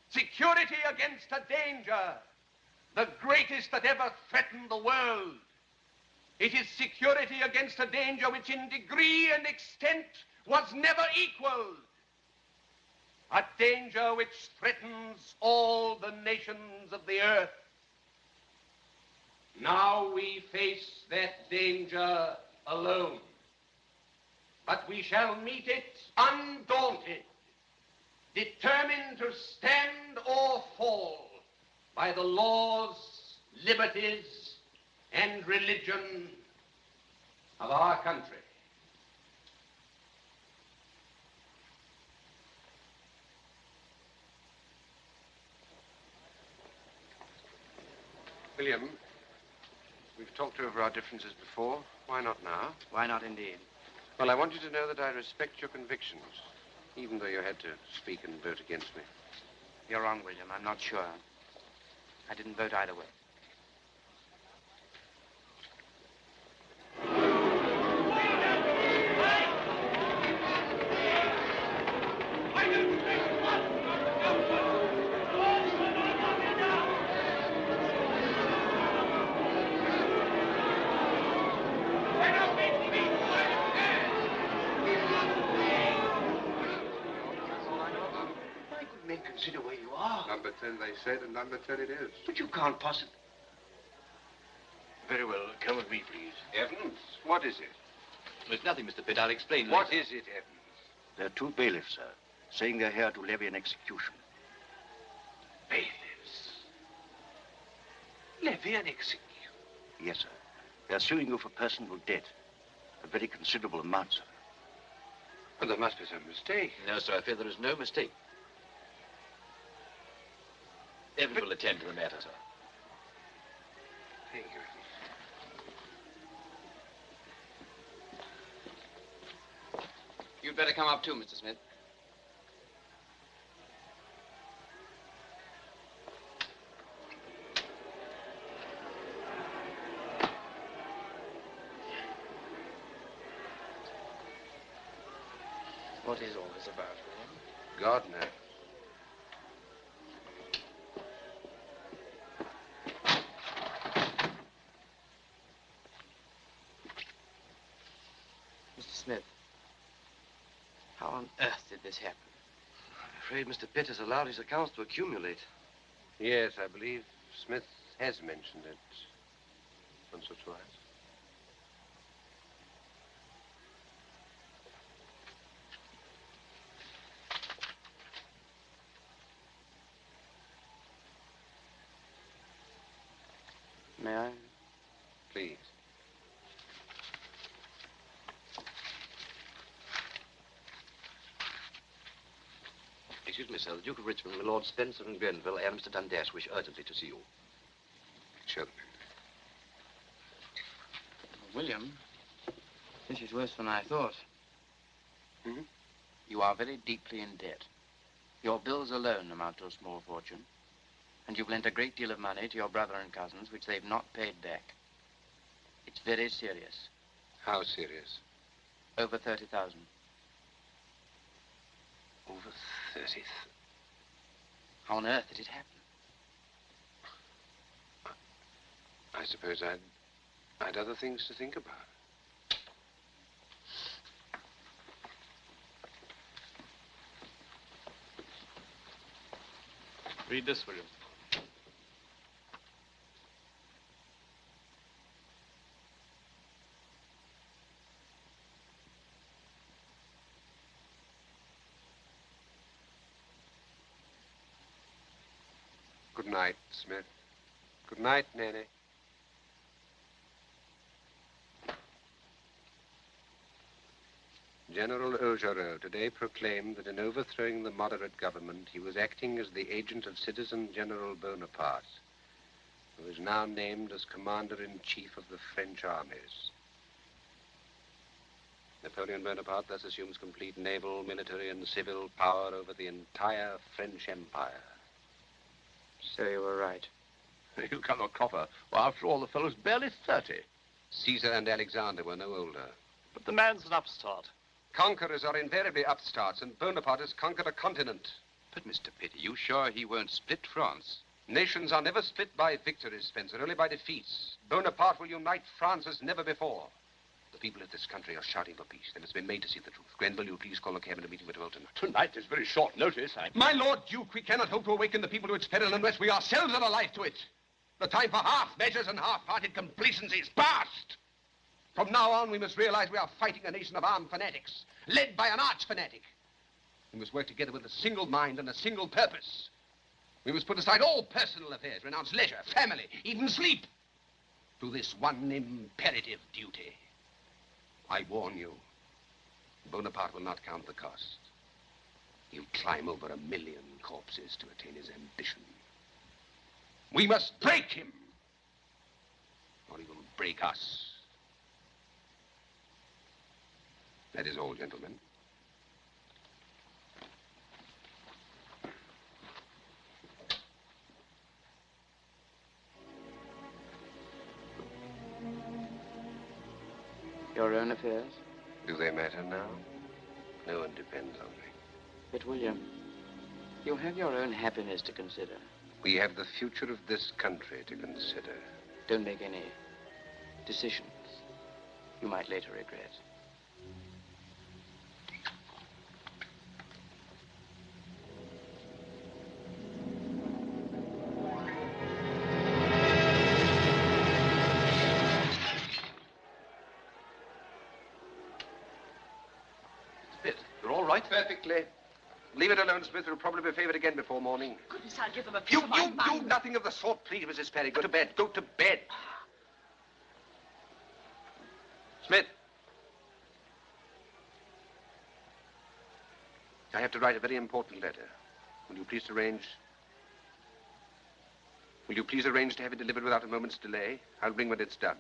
Security against a danger, the greatest that ever threatened the world. It is security against a danger which in degree and extent was never equaled. A danger which threatens all the nations of the earth. Now we face that danger alone. But we shall meet it undaunted, determined to stand or fall by the laws, liberties, and religion of our country. William, we've talked over our differences before. Why not now? Why not, indeed? Well, I want you to know that I respect your convictions, even though you had to speak and vote against me. You're wrong, William. I'm not sure. I didn't vote either way. Consider where you are. Number 10, they said, and number 10 it is. But you can't possibly... Very well. Come with me, please. Evans, what is it? There's nothing, Mr. Pitt. I'll explain What later. is it, Evans? There are two bailiffs, sir, saying they're here to levy an execution. Bailiffs? Levy an execution? Yes, sir. They're suing you for personal debt. A very considerable amount, sir. Well, there must be some mistake. No, sir. I fear there is no mistake. Evans will attend to the matter, sir. Thank you. You'd better come up too, Mr. Smith. What is all this about, William? God knows. Mr. Smith, how on earth did this happen? I'm afraid Mr. Pitt has allowed his accounts to accumulate. Yes, I believe Smith has mentioned it once or twice. May I? Please. Excuse me, sir. The Duke of Richmond, my Lord Spencer and Grenville, and Mr. Dundas wish urgently to see you. Show them. William, this is worse than I thought. Hmm? You are very deeply in debt. Your bills alone amount to a small fortune. And you've lent a great deal of money to your brother and cousins, which they've not paid back. It's very serious. How serious? Over 30,000. Over 30. How on earth did it happen? I suppose I'd other things to think about. Read this, William. Good night, Smith. Good night, Nanny. General Augereau today proclaimed that in overthrowing the moderate government, he was acting as the agent of Citizen General Bonaparte, who is now named as Commander-in-Chief of the French armies. Napoleon Bonaparte thus assumes complete naval, military, and civil power over the entire French Empire. So you were right. You come a cropper. Well, after all, the fellow's barely 30. Caesar and Alexander were no older. But the man's an upstart. Conquerors are invariably upstarts, and Bonaparte has conquered a continent. But, Mr. Pitt, are you sure he won't split France? Nations are never split by victories, Spencer, only by defeats. Bonaparte will unite France as never before. The people of this country are shouting for peace. They must be made to see the truth. Grenville, you please call a cabinet meeting for 12 tonight. Tonight is very short notice. My Lord Duke, we cannot hope to awaken the people to its peril unless we ourselves are alive to it. The time for half measures and half-hearted complacency is past. From now on, we must realize we are fighting a nation of armed fanatics, led by an arch-fanatic. We must work together with a single mind and a single purpose. We must put aside all personal affairs, renounce leisure, family, even sleep, to this one imperative duty. I warn you, Bonaparte will not count the cost. He'll climb over 1 million corpses to attain his ambition. We must break him, or he will break us. That is all, gentlemen. Your own affairs? Do they matter now? No one depends on me. But, William, you have your own happiness to consider. We have the future of this country to consider. Don't make any decisions you might later regret. Perfectly. Leave it alone, Smith. You'll probably be favored again before morning. Goodness, I'll give them a piece of my mind. Do nothing of the sort, please, Mrs. Perry. Go to bed. Go to bed. Smith. I have to write a very important letter. Will you please arrange to have it delivered without a moment's delay? I'll bring when it's done.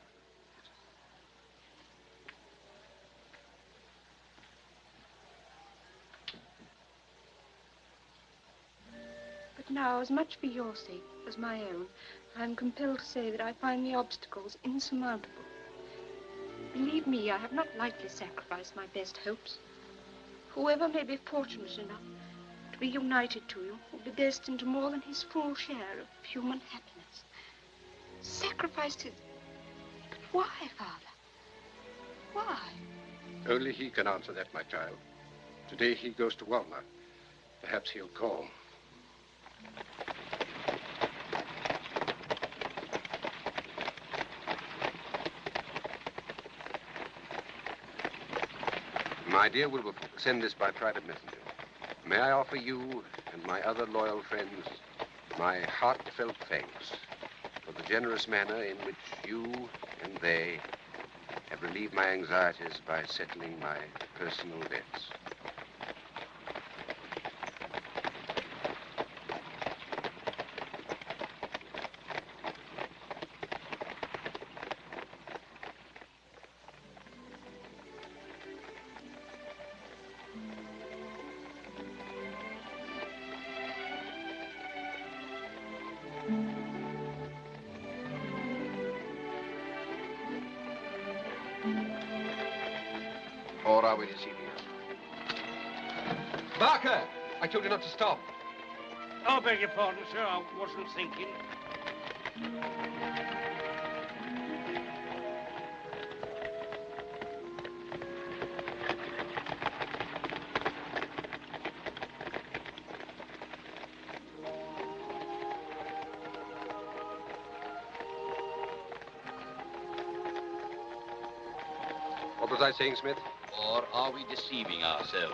But now, as much for your sake as my own, I am compelled to say that I find the obstacles insurmountable. Believe me, I have not lightly sacrificed my best hopes. Whoever may be fortunate enough to be united to you will be destined to more than his full share of human happiness. Sacrificed his... But why, Father? Why? Only he can answer that, my child. Today he goes to Walmer. Perhaps he'll call. My dear Wilberforce, send this by private messenger. May I offer you and my other loyal friends my heartfelt thanks for the generous manner in which you and they have relieved my anxieties by settling my personal debts. Or are we deceiving you? Barker! I told you not to stop. Oh, beg your pardon, sir. I wasn't thinking. What was I saying, Smith? Or are we deceiving ourselves?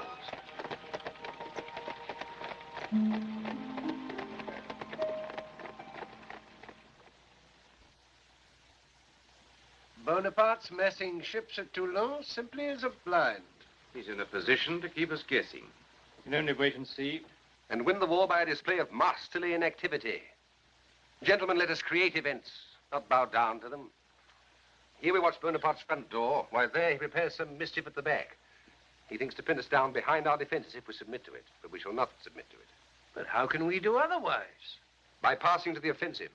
Bonaparte's massing ships at Toulon simply as a blind. He's in a position to keep us guessing. You can only wait and see. And win the war by a display of masterly inactivity. Gentlemen, let us create events, not bow down to them. Here we watch Bonaparte's front door, while there he prepares some mischief at the back. He thinks to pin us down behind our defenses if we submit to it, but we shall not submit to it. But how can we do otherwise? By passing to the offensive,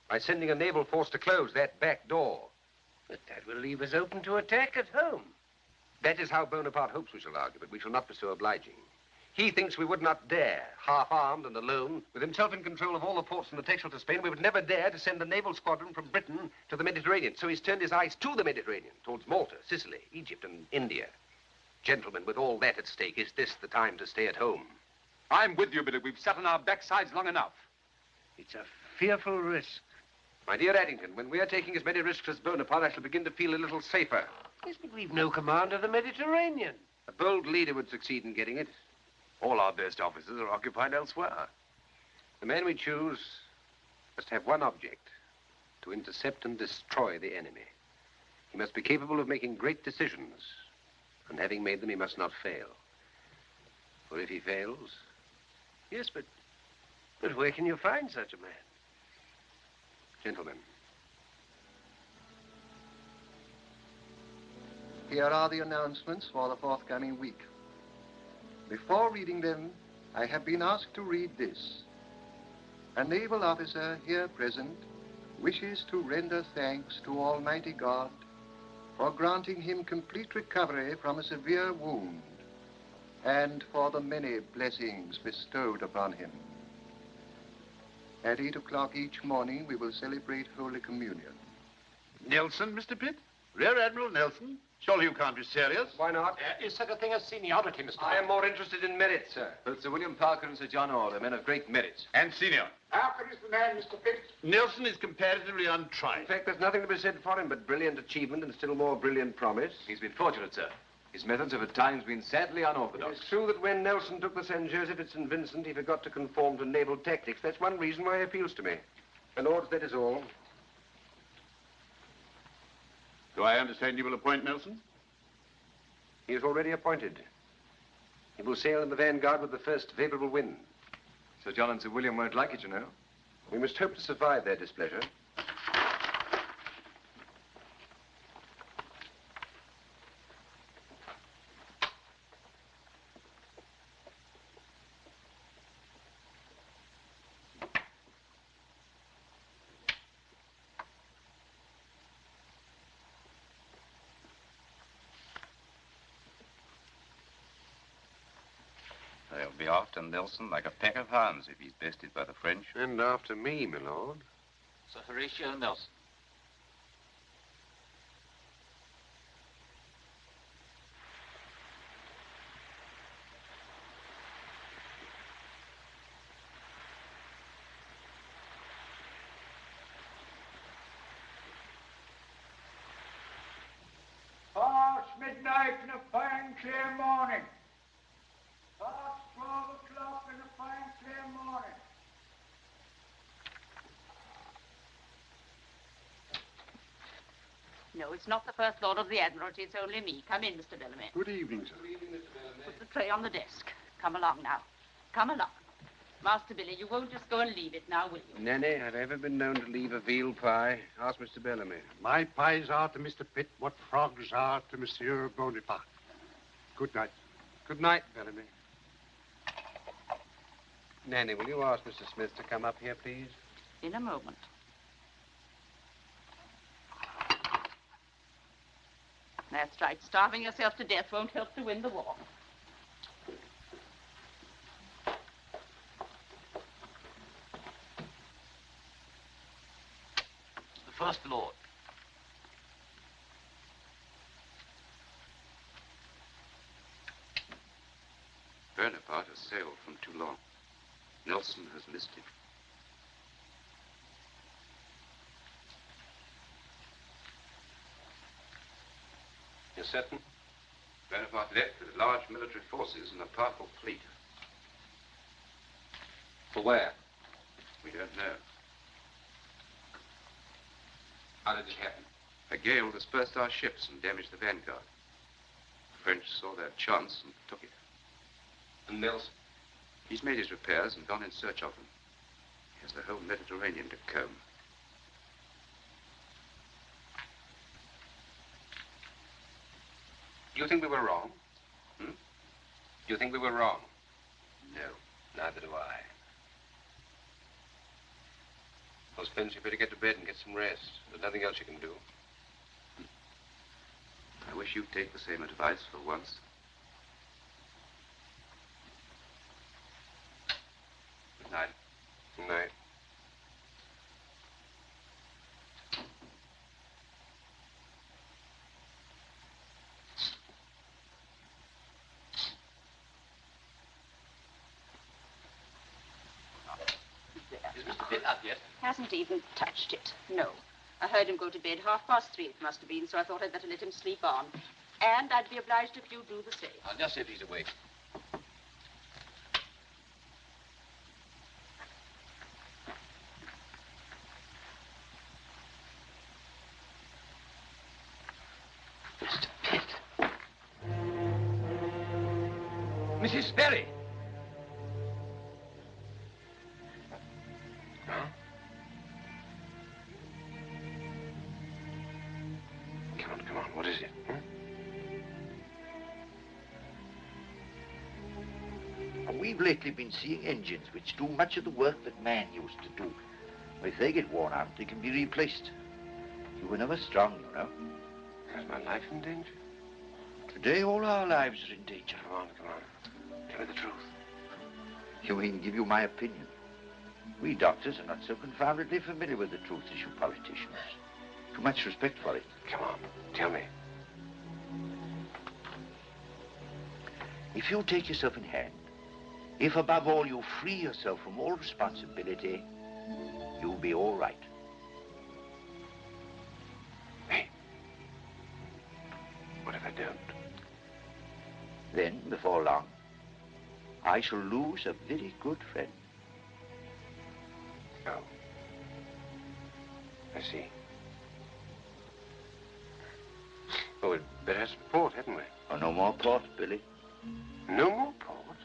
by sending a naval force to close that back door. But that will leave us open to attack at home. That is how Bonaparte hopes we shall argue, but we shall not be so obliging. He thinks we would not dare, half-armed and alone, with himself in control of all the ports from the Texel to Spain, we would never dare to send a naval squadron from Britain to the Mediterranean. So he's turned his eyes to the Mediterranean, towards Malta, Sicily, Egypt, and India. Gentlemen, with all that at stake, is this the time to stay at home? I'm with you, Billy. We've sat on our backsides long enough. It's a fearful risk. My dear Addington, when we are taking as many risks as Bonaparte, I shall begin to feel a little safer. Yes, but we've no command of the Mediterranean. A bold leader would succeed in getting it. All our best officers are occupied elsewhere. The man we choose must have one object, to intercept and destroy the enemy. He must be capable of making great decisions, and having made them, he must not fail. For if he fails... Yes, but where can you find such a man? Gentlemen. Here are the announcements for the forthcoming week. Before reading them, I have been asked to read this. A naval officer here present wishes to render thanks to Almighty God for granting him complete recovery from a severe wound and for the many blessings bestowed upon him. At 8 o'clock each morning, we will celebrate Holy Communion. Nelson, Mr. Pitt? Rear Admiral Nelson? Surely you can't be serious. Why not? Is such a thing as seniority, Mr. I am more interested in merit, sir. Both Sir William Parker and Sir John Orr are men of great merit. And senior. Parker is the man, Mr. Pitt. Nelson is comparatively untried. In fact, there's nothing to be said for him but brilliant achievement and still more brilliant promise. He's been fortunate, sir. His methods have at times been sadly unorthodox. It's true that when Nelson took the St. Joseph at St. Vincent, he forgot to conform to naval tactics. That's one reason why he appeals to me. And Lords, that is all. Do I understand you will appoint Nelson? He is already appointed. He will sail in the vanguard with the first favorable wind. Sir John and Sir William won't like it, you know. We must hope to survive their displeasure. They'll be after Nelson like a pack of hounds if he's bested by the French. And after me, my lord. Sir Horatio Nelson. Past midnight and a fine, clear morning. Past 12 o'clock and a fine, clear morning. No, it's not the First Lord of the Admiralty. It's only me. Come in, Mr. Bellamy. Good evening, sir. Put the tray on the desk. Come along now. Come along. Master Billy, you won't just go and leave it now, will you? Nanny, have I ever been known to leave a veal pie? Ask Mr. Bellamy. My pies are to Mr. Pitt what frogs are to Monsieur Bonaparte. Good night. Good night, Bellamy. Nanny, will you ask Mr. Smith to come up here, please? In a moment. That's right. Starving yourself to death won't help to win the war. The First Lord. Bonaparte has sailed from Toulon. Nelson has missed him. You're certain? Bonaparte left with large military forces and a powerful fleet. For where? We don't know. How did it happen? A gale dispersed our ships and damaged the Vanguard. The French saw their chance and took it. And Nelson? He's made his repairs and gone in search of them. He has the whole Mediterranean to comb. Do you think we were wrong? Hmm? Do you think we were wrong? No, neither do I. Well, Spence, you better get to bed and get some rest. There's nothing else you can do. I wish you'd take the same advice for once. Good night. Good night. Is Mr. Pitt up yet? Hasn't even touched it. No. I heard him go to bed 3:30 it must have been, so I thought I'd better let him sleep on. And I'd be obliged if you do the same. I'll just see if he's awake. Mr. Pitt. Mrs. Sperry. Come on, what is it? We've lately been seeing engines which do much of the work that man used to do. If they get worn out, they can be replaced. You were never strong, you know. Is my life in danger? Today, all our lives are in danger. Come on. Tell me the truth. You mean give you my opinion? We doctors are not so confoundedly familiar with the truth as you politicians. Too much respect for it. Come on, tell me. If you take yourself in hand, if above all you free yourself from all responsibility, you'll be all right. Hey, what if I don't? Then, before long, I shall lose a very good friend. Oh. I see. Oh, we'd better have some port, hadn't we? Oh, no more port, Billy. No more port?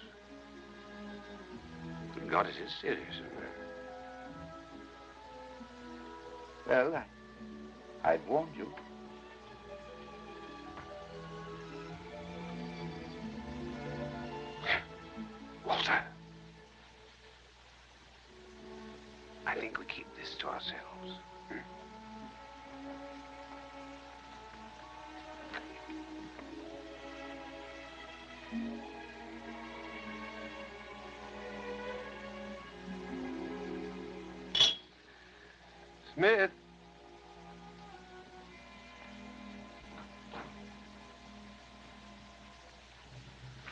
Good God, it is serious, isn't it? Well, I've warned you. Walter. I think we keep this to ourselves. Smith.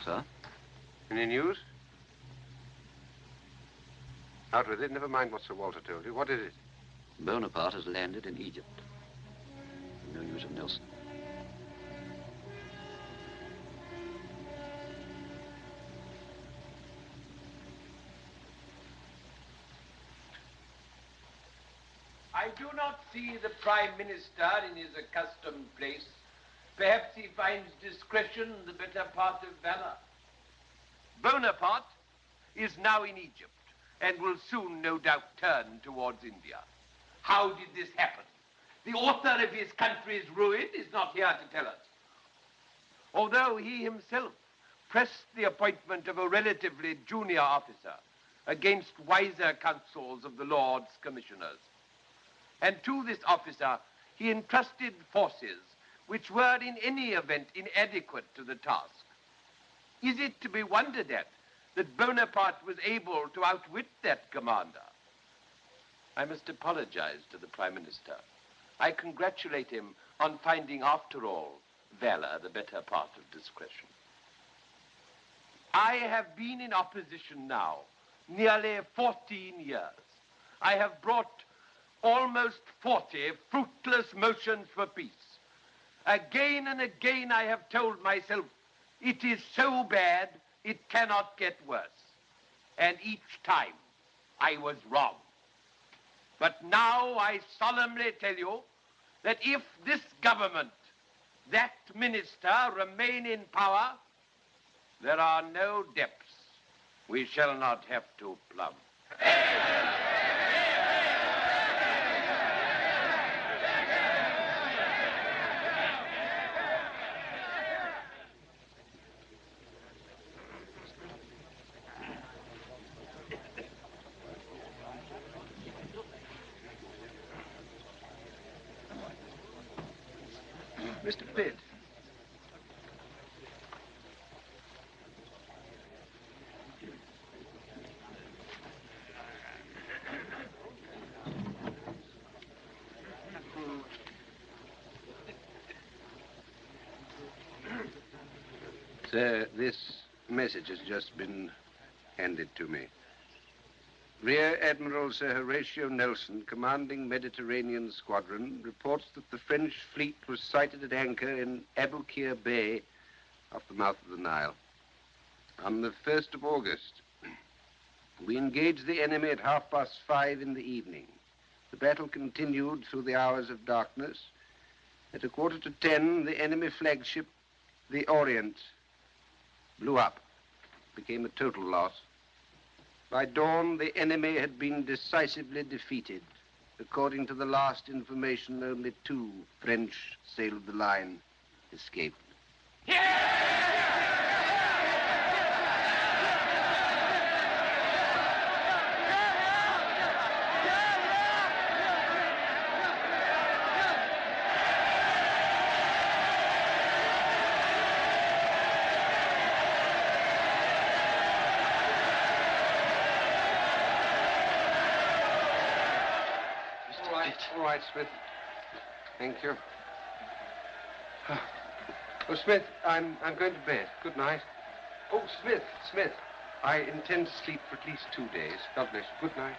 Sir? Any news? Out with it. Never mind what Sir Walter told you. What is it? Bonaparte has landed in Egypt. No news of Nelson. I do not see the Prime Minister in his accustomed place. Perhaps he finds discretion the better part of valor. Bonaparte is now in Egypt and will soon, no doubt, turn towards India. How did this happen? The author of his country's ruin is not here to tell us. Although he himself pressed the appointment of a relatively junior officer against wiser counsels of the Lords Commissioners. And to this officer, he entrusted forces which were in any event inadequate to the task. Is it to be wondered at that Bonaparte was able to outwit that commander? I must apologize to the Prime Minister. I congratulate him on finding, after all, valor the better part of discretion. I have been in opposition now nearly 14 years. I have brought almost 40 fruitless motions for peace. Again and again I have told myself, it is so bad, it cannot get worse. And each time I was wrong. But now I solemnly tell you that if this government, that minister remain in power, there are no depths we shall not have to plumb. Mr. Pitt. Sir, this message has just been handed to me. Rear Admiral Sir Horatio Nelson, commanding Mediterranean Squadron, reports that the French fleet was sighted at anchor in Aboukir Bay off the mouth of the Nile. On the 1st of August, we engaged the enemy at 5:30 in the evening. The battle continued through the hours of darkness. At 9:45, the enemy flagship, the Orient, blew up, became a total loss. By dawn, the enemy had been decisively defeated. According to the last information, only 2 French sail of the line escaped. All right, Smith. Thank you. Oh, Smith, I'm going to bed. Good night. Oh, Smith, I intend to sleep for at least 2 days. God bless you. Good night.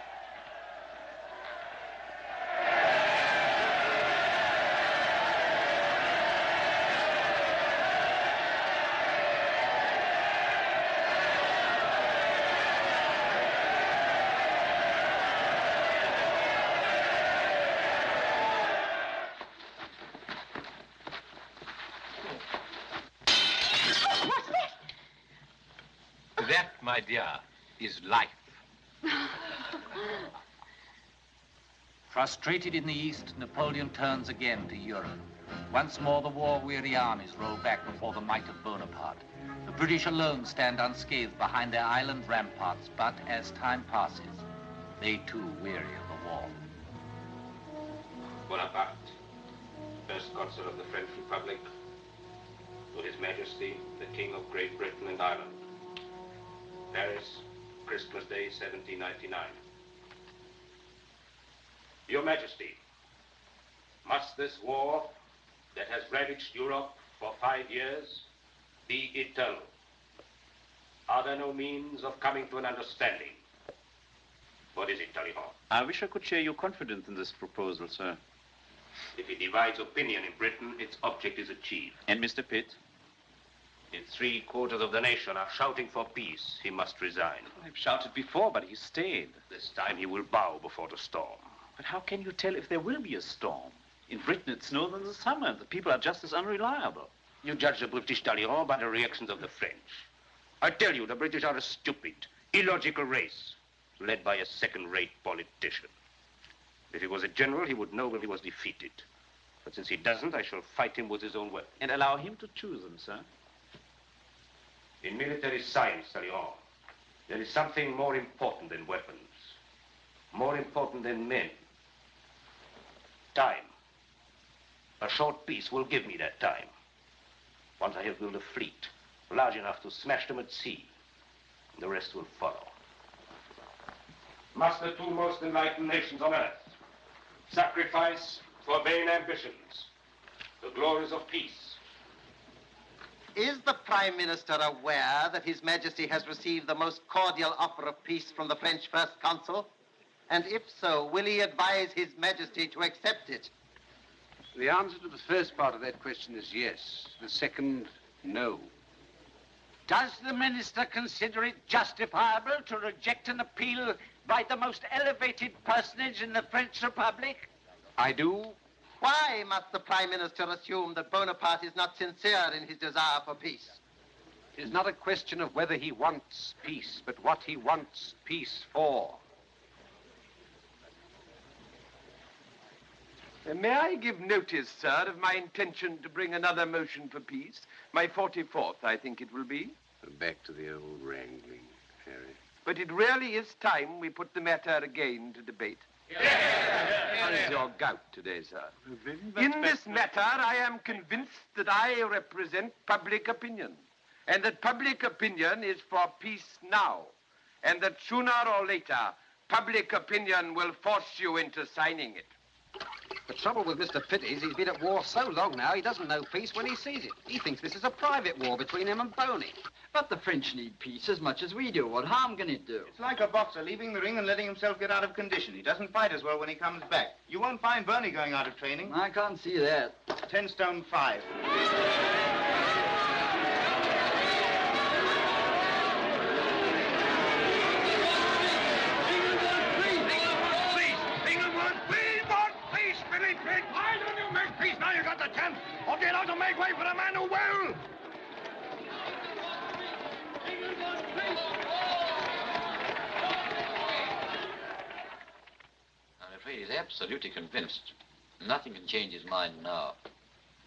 That, my dear, is life. Frustrated in the East, Napoleon turns again to Europe. Once more, the war-weary armies roll back before the might of Bonaparte. The British alone stand unscathed behind their island ramparts, but as time passes, they too weary of the war. Bonaparte, first consul of the French Republic, to His Majesty, the King of Great Britain and Ireland. Paris, Christmas Day, 1799. Your Majesty, must this war that has ravaged Europe for 5 years be eternal? Are there no means of coming to an understanding? What is it, Talleyrand? I wish I could share your confidence in this proposal, sir. If it divides opinion in Britain, its object is achieved. And Mr. Pitt? If 3/4 of the nation are shouting for peace, he must resign. I've shouted before, but he stayed. This time he will bow before the storm. But how can you tell if there will be a storm? In Britain, it snows in the summer. The people are just as unreliable. You judge the British, Talleyrand, by the reactions of the French. I tell you, the British are a stupid, illogical race, led by a second-rate politician. If he was a general, he would know when he was defeated. But since he doesn't, I shall fight him with his own weapons. And allow him to choose them, sir. In military science, Talleyrand, there is something more important than weapons, more important than men. Time. A short peace will give me that time. Once I have built a fleet large enough to smash them at sea, the rest will follow. Must the two most enlightened nations on earth sacrifice for vain ambitions the glories of peace? Is the Prime Minister aware that His Majesty has received the most cordial offer of peace from the French First Consul? And if so, will he advise His Majesty to accept it? The answer to the first part of that question is yes. The second, no. Does the minister consider it justifiable to reject an appeal by the most elevated personage in the French Republic? I do. Why must the Prime Minister assume that Bonaparte is not sincere in his desire for peace? It is not a question of whether he wants peace, but what he wants peace for. May I give notice, sir, of my intention to bring another motion for peace? My 44th, I think it will be. Back to the old wrangling, Harry. But it really is time we put the matter again to debate. How is your gout today, sir? In this matter, I am convinced that I represent public opinion, and that public opinion is for peace now, and that sooner or later, public opinion will force you into signing it. The trouble with Mr. Pitt is he's been at war so long now, he doesn't know peace when he sees it. He thinks this is a private war between him and Boney. But the French need peace as much as we do. What harm can it do? It's like a boxer leaving the ring and letting himself get out of condition. He doesn't fight as well when he comes back. You won't find Bernie going out of training. I can't see that. 10 stone 5. Why don't you make peace now you got the chance? Or get out and make way for a man who will? I'm afraid he's absolutely convinced. Nothing can change his mind now.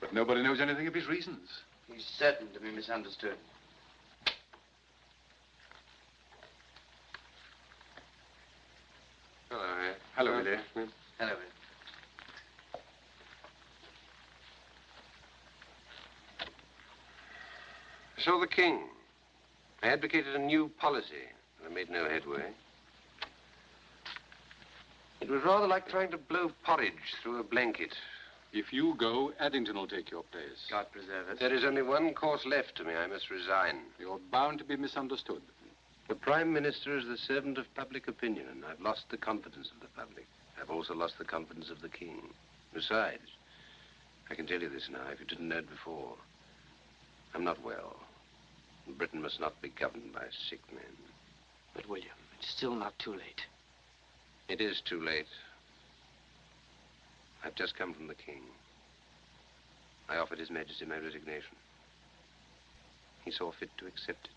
But nobody knows anything of his reasons. He's certain to be misunderstood. Hello, Harry. Hello, Willie. Hello, Willie. So the king. I advocated a new policy, and I made no headway. It was rather like trying to blow porridge through a blanket. If you go, Addington will take your place. God preserve us. There is only one course left to me. I must resign. You're bound to be misunderstood. The Prime Minister is the servant of public opinion, and I've lost the confidence of the public. I've also lost the confidence of the king. Besides, I can tell you this now, if you didn't know it before, I'm not well. Britain must not be governed by sick men. But, William, it's still not too late. It is too late. I've just come from the king. I offered His Majesty my resignation. He saw fit to accept it.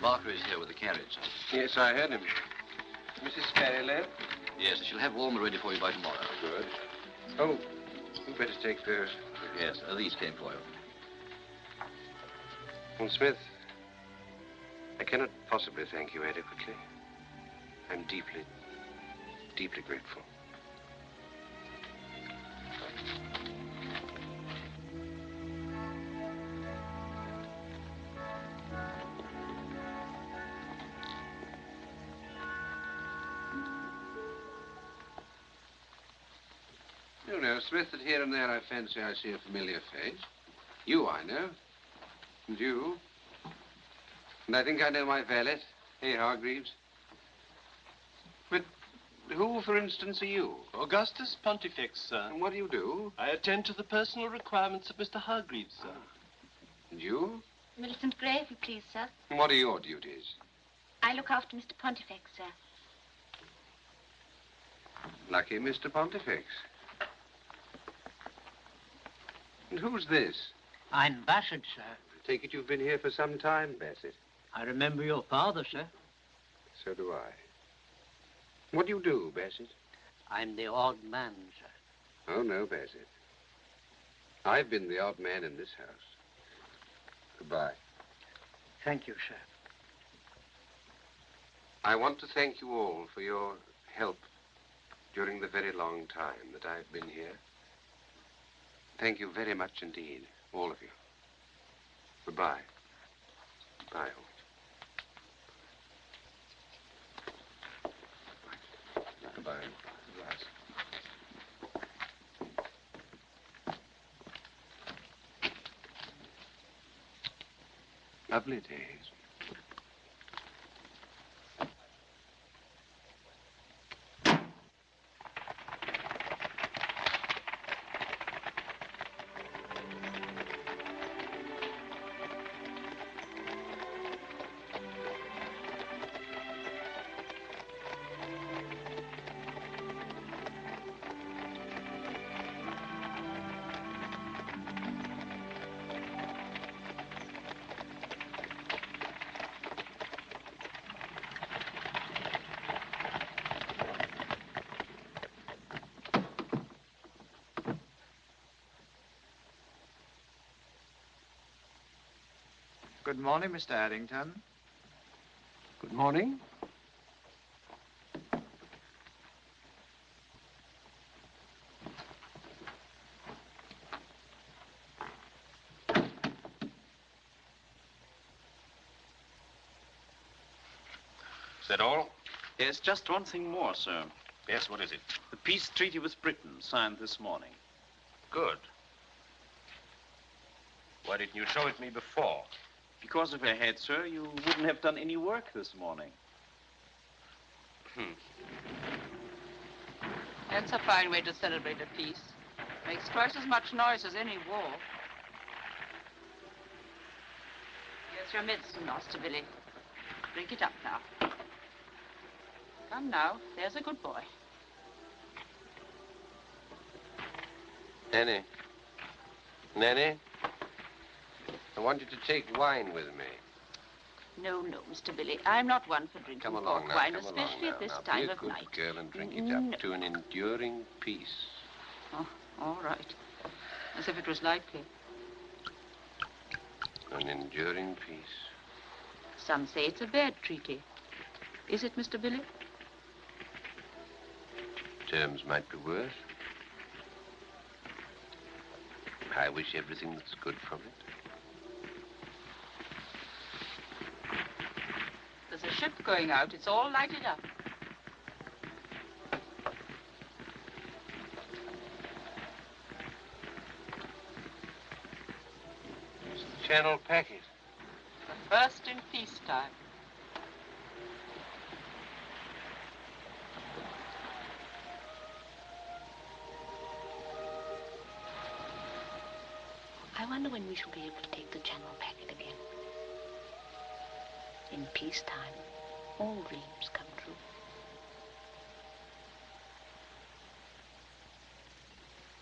Barker is here with the carriage. Yes, I heard him. Mrs. Sparrow left? Yes, she'll have Walmer ready for you by tomorrow. Good. Oh, you better take those. Yes, these came for you. Well, Smith, I cannot possibly thank you adequately. I'm deeply, deeply grateful. You know, Smith, that here and there I fancy I see a familiar face. You, I know. And you. And I think I know my valet. Hey, Hargreaves. But who, for instance, are you? Augustus Pontifex, sir. And what do you do? I attend to the personal requirements of Mr. Hargreaves, sir. And you? Millicent Gray, if you please, sir. And what are your duties? I look after Mr. Pontifex, sir. Lucky Mr. Pontifex. And who's this? I'm Bassett, sir. I take it you've been here for some time, Bassett. I remember your father, sir. So do I. What do you do, Bassett? I'm the odd man, sir. Oh, no, Bassett. I've been the odd man in this house. Goodbye. Thank you, sir. I want to thank you all for your help during the very long time that I've been here. Thank you very much indeed, all of you. Goodbye. Goodbye, all. Goodbye. Lovely days. Good morning, Mr. Addington. Good morning. Is that all? Yes, just one thing more, sir. Yes, what is it? The peace treaty with Britain, signed this morning. Good. Why didn't you show it me before? Because if I had, sir, you wouldn't have done any work this morning. That's a fine way to celebrate a peace. Makes twice as much noise as any war. Here's your medicine, Master Billy. Drink it up now. Come now, there's a good boy. Nanny. Nanny? I want you to take wine with me. No, no, Mr. Billy. I'm not one for drinking Come along port now, wine, come along especially now. at this Now, time be a of good night. girl and drink it up to an enduring peace. Oh, all right. As if it was likely. An enduring peace. Some say it's a bad treaty. Is it, Mr. Billy? Terms might be worse. I wish everything that's good from it. There's a ship going out. It's all lighted up. It's the Channel packet. The first in peacetime. I wonder when we shall be able to take the Channel packet again. In peacetime, all dreams come true.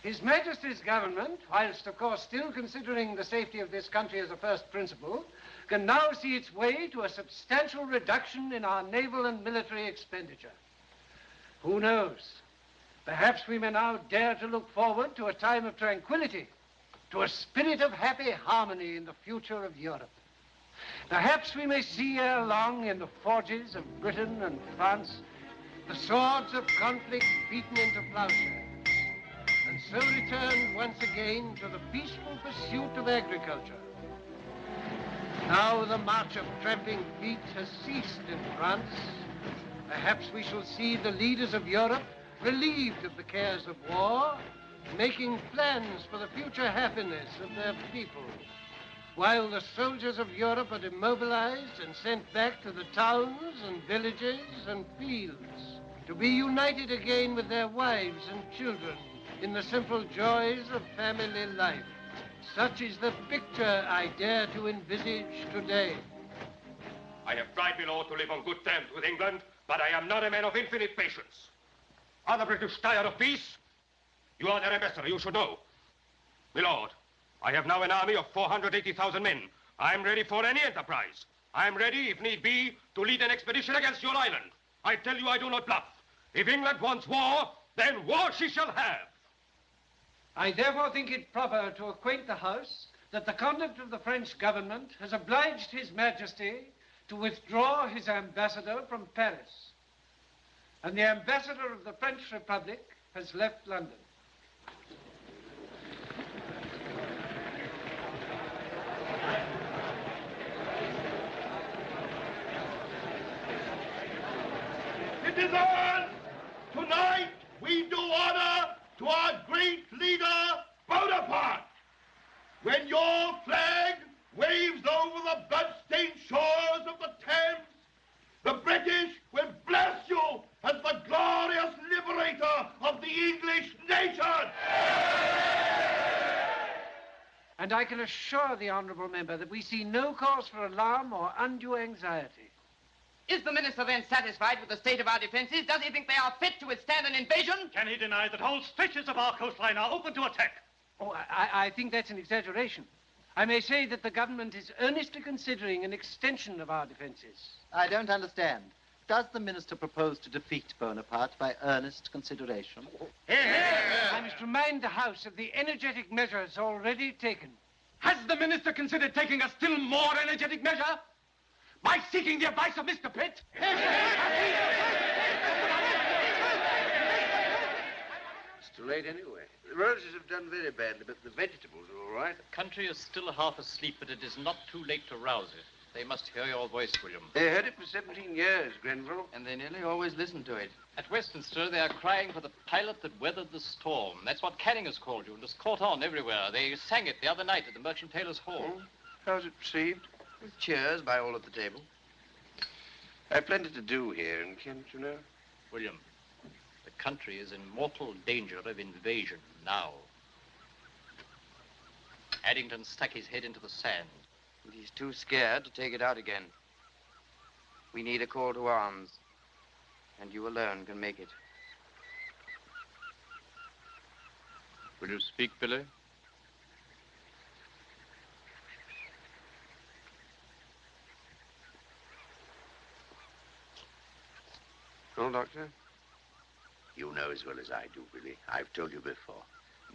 His Majesty's government, whilst of course still considering the safety of this country as a first principle, can now see its way to a substantial reduction in our naval and military expenditure. Who knows? Perhaps we may now dare to look forward to a time of tranquility, to a spirit of happy harmony in the future of Europe. Perhaps we may see ere long in the forges of Britain and France the swords of conflict beaten into plowshares, and so return once again to the peaceful pursuit of agriculture. Now the march of tramping feet has ceased in France. Perhaps we shall see the leaders of Europe relieved of the cares of war, making plans for the future happiness of their people, while the soldiers of Europe are demobilized and sent back to the towns and villages and fields to be united again with their wives and children in the simple joys of family life. Such is the picture I dare to envisage today. I have tried, my lord, to live on good terms with England, but I am not a man of infinite patience. Are the British tired of peace? You are their ambassador, you should know. My lord, I have now an army of 480,000 men. I'm ready for any enterprise. I'm ready, if need be, to lead an expedition against your island. I tell you I do not bluff. If England wants war, then war she shall have. I therefore think it proper to acquaint the House that the conduct of the French government has obliged His Majesty to withdraw his ambassador from Paris. And the ambassador of the French Republic has left London. Citizens, tonight we do honor to our great leader, Bonaparte. When your flag waves over the blood-stained shores of the Thames, the British will bless you as the glorious liberator of the English nation. And I can assure the honourable member that we see no cause for alarm or undue anxiety. Is the minister then satisfied with the state of our defenses? Does he think they are fit to withstand an invasion? Can he deny that whole stretches of our coastline are open to attack? Oh, I think that's an exaggeration. I may say that the government is earnestly considering an extension of our defenses. I don't understand. Does the minister propose to defeat Bonaparte by earnest consideration? I must remind the House of the energetic measures already taken. Has the minister considered taking a still more energetic measure? By seeking the advice of Mr. Pitt? It's too late anyway. The roses have done very badly, but the vegetables are all right. The country is still half asleep, but it is not too late to rouse it. They must hear your voice, William. They heard it for 17 years, Grenville. And they nearly always listen to it. At Westminster, they are crying for the pilot that weathered the storm. That's what Canning has called you, and it's caught on everywhere. They sang it the other night at the Merchant Taylor's Hall. How's it received? With cheers by all at the table. I've plenty to do here in Kent, you know. William, the country is in mortal danger of invasion now. Addington stuck his head into the sand. And he's too scared to take it out again. We need a call to arms. And you alone can make it. Will you speak, Billy? Well, Doctor? You know as well as I do, Billy. I've told you before.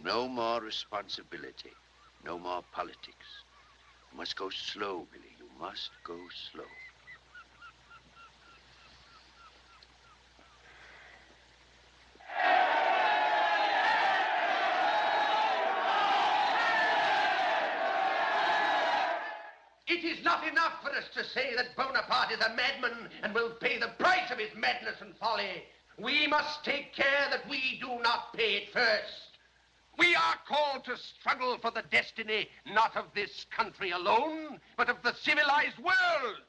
No more responsibility. No more politics. You must go slow, Billy. You must go slow. It is not enough for us to say that Bonaparte is a madman and will pay the price of his madness and folly. We must take care that we do not pay it first. We are called to struggle for the destiny not of this country alone, but of the civilized world.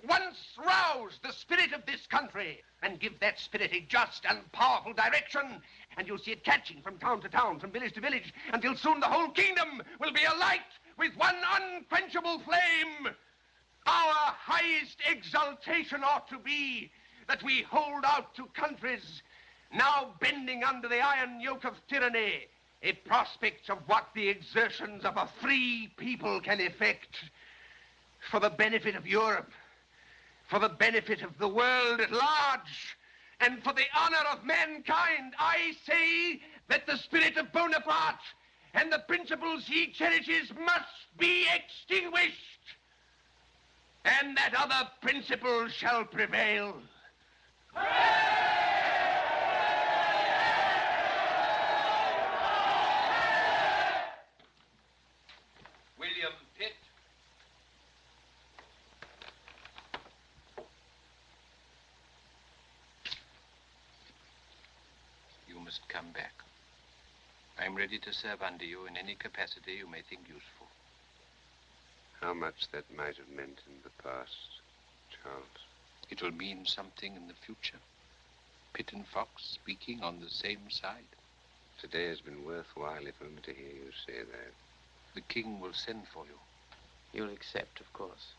Once rouse the spirit of this country and give that spirit a just and powerful direction, and you'll see it catching from town to town, from village to village, until soon the whole kingdom will be alight with one unquenchable flame. Our highest exaltation ought to be that we hold out to countries now bending under the iron yoke of tyranny a prospect of what the exertions of a free people can effect for the benefit of Europe, for the benefit of the world at large, and for the honor of mankind. I say that the spirit of Bonaparte and the principles he cherishes must be extinguished, and that other principles shall prevail. William Pitt. You must come back. I'm ready to serve under you in any capacity you may think useful. How much that might have meant in the past, Charles. It will mean something in the future. Pitt and Fox speaking on the same side. Today has been worthwhile, if only to hear you say that. The king will send for you. You'll accept, of course.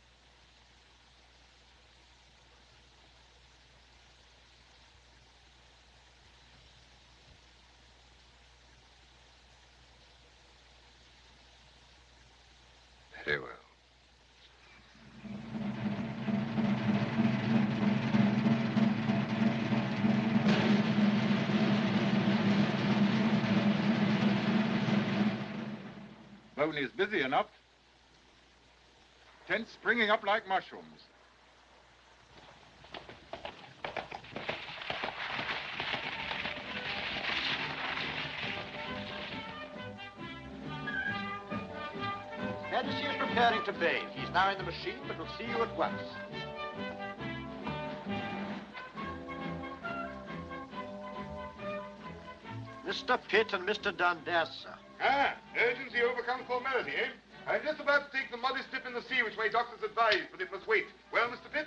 Very well. pony is busy enough. Tents springing up like mushrooms. Majesty is preparing to bathe. He's now in the machine, but will see you at once. Mr. Pitt and Mr. Dundas, sir. Ah, urgency overcomes formality, eh? I'm just about to take the modest dip in the sea which my doctors advise, but it must wait. Well, Mr. Pitt?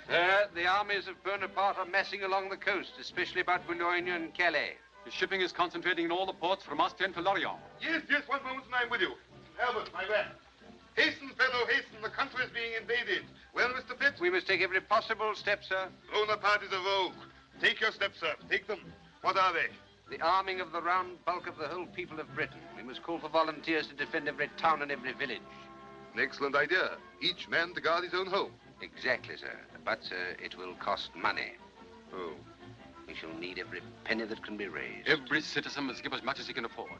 The armies of Bonaparte are massing along the coast, especially about Boulogne and Calais. The shipping is concentrating in all the ports from Ostend to Lorient. Yes, one moment and I'm with you. Albert, my man. Hasten, fellow, hasten. The country is being invaded. Well, Mr. Pitt? We must take every possible step, sir. Bonaparte is a rogue. Take your steps, sir. Take them. What are they? The arming of the round bulk of the whole people of Britain. We must call for volunteers to defend every town and every village. An excellent idea. Each man to guard his own home. Exactly, sir. But, sir, it will cost money. Oh. We shall need every penny that can be raised. Every citizen must give as much as he can afford.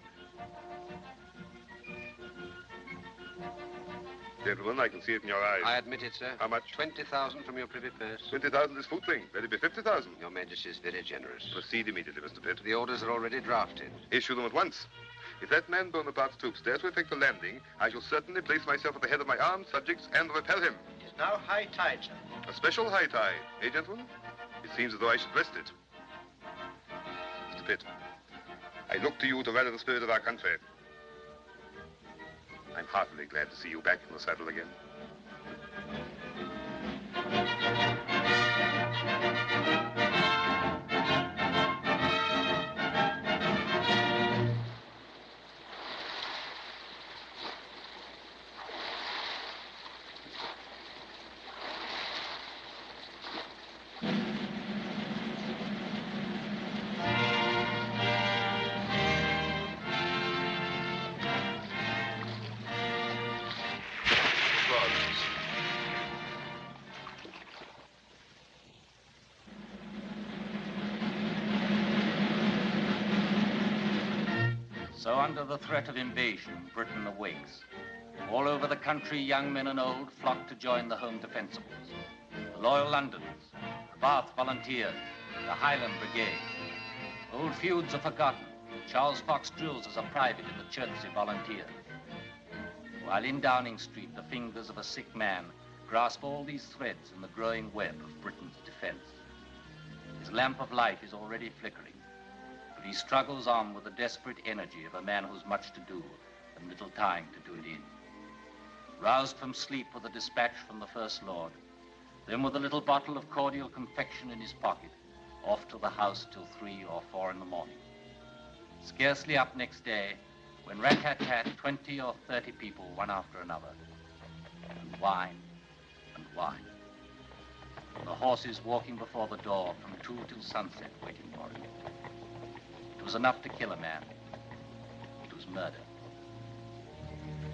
Gentlemen, I can see it in your eyes. I admit it, sir. How much? 20,000 from your privy purse. 20,000 is footling. Let it be 50,000. Your Majesty is very generous. Proceed immediately, Mr. Pitt. The orders are already drafted. Issue them at once. If that man Bonaparte's troops dare to effect a landing, I shall certainly place myself at the head of my armed subjects and repel him. It's now high tide, sir. A special high tide, eh, gentlemen? It seems as though I should rest it. Mr. Pitt, I look to you to rally the spirit of our country. I'm heartily glad to see you back in the saddle again. So under the threat of invasion, Britain awakes. All over the country, young men and old flock to join the Home Defensibles. The Loyal Londoners, the Bath Volunteers, the Highland Brigade. Old feuds are forgotten. Charles Fox drills as a private in the Chertsey Volunteers. While in Downing Street, the fingers of a sick man grasp all these threads in the growing web of Britain's defense. His lamp of light is already flickering, but he struggles on with the desperate energy of a man who's much to do and little time to do it in. Roused from sleep with a dispatch from the First Lord, then with a little bottle of cordial confection in his pocket, off to the house till 3 or 4 in the morning. Scarcely up next day, when rat-tat-tat, 20 or 30 people, one after another, and wine and wine. The horses walking before the door from 2 till sunset, waiting for him. It was enough to kill a man. It was murder.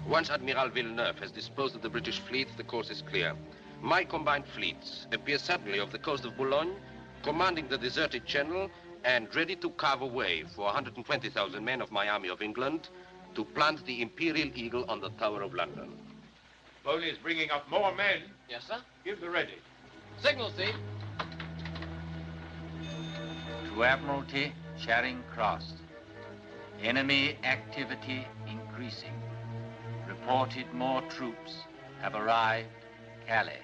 Once Admiral Villeneuve has disposed of the British fleet, the course is clear. My combined fleets appear suddenly off the coast of Boulogne, commanding the deserted channel and ready to carve a way for 120,000 men of my Army of England to plant the Imperial Eagle on the Tower of London. Boney is bringing up more men. Yes, sir. Give the ready. Signal, see. To Admiralty, Charing crossed. Enemy activity increasing. Reported more troops have arrived. Calais.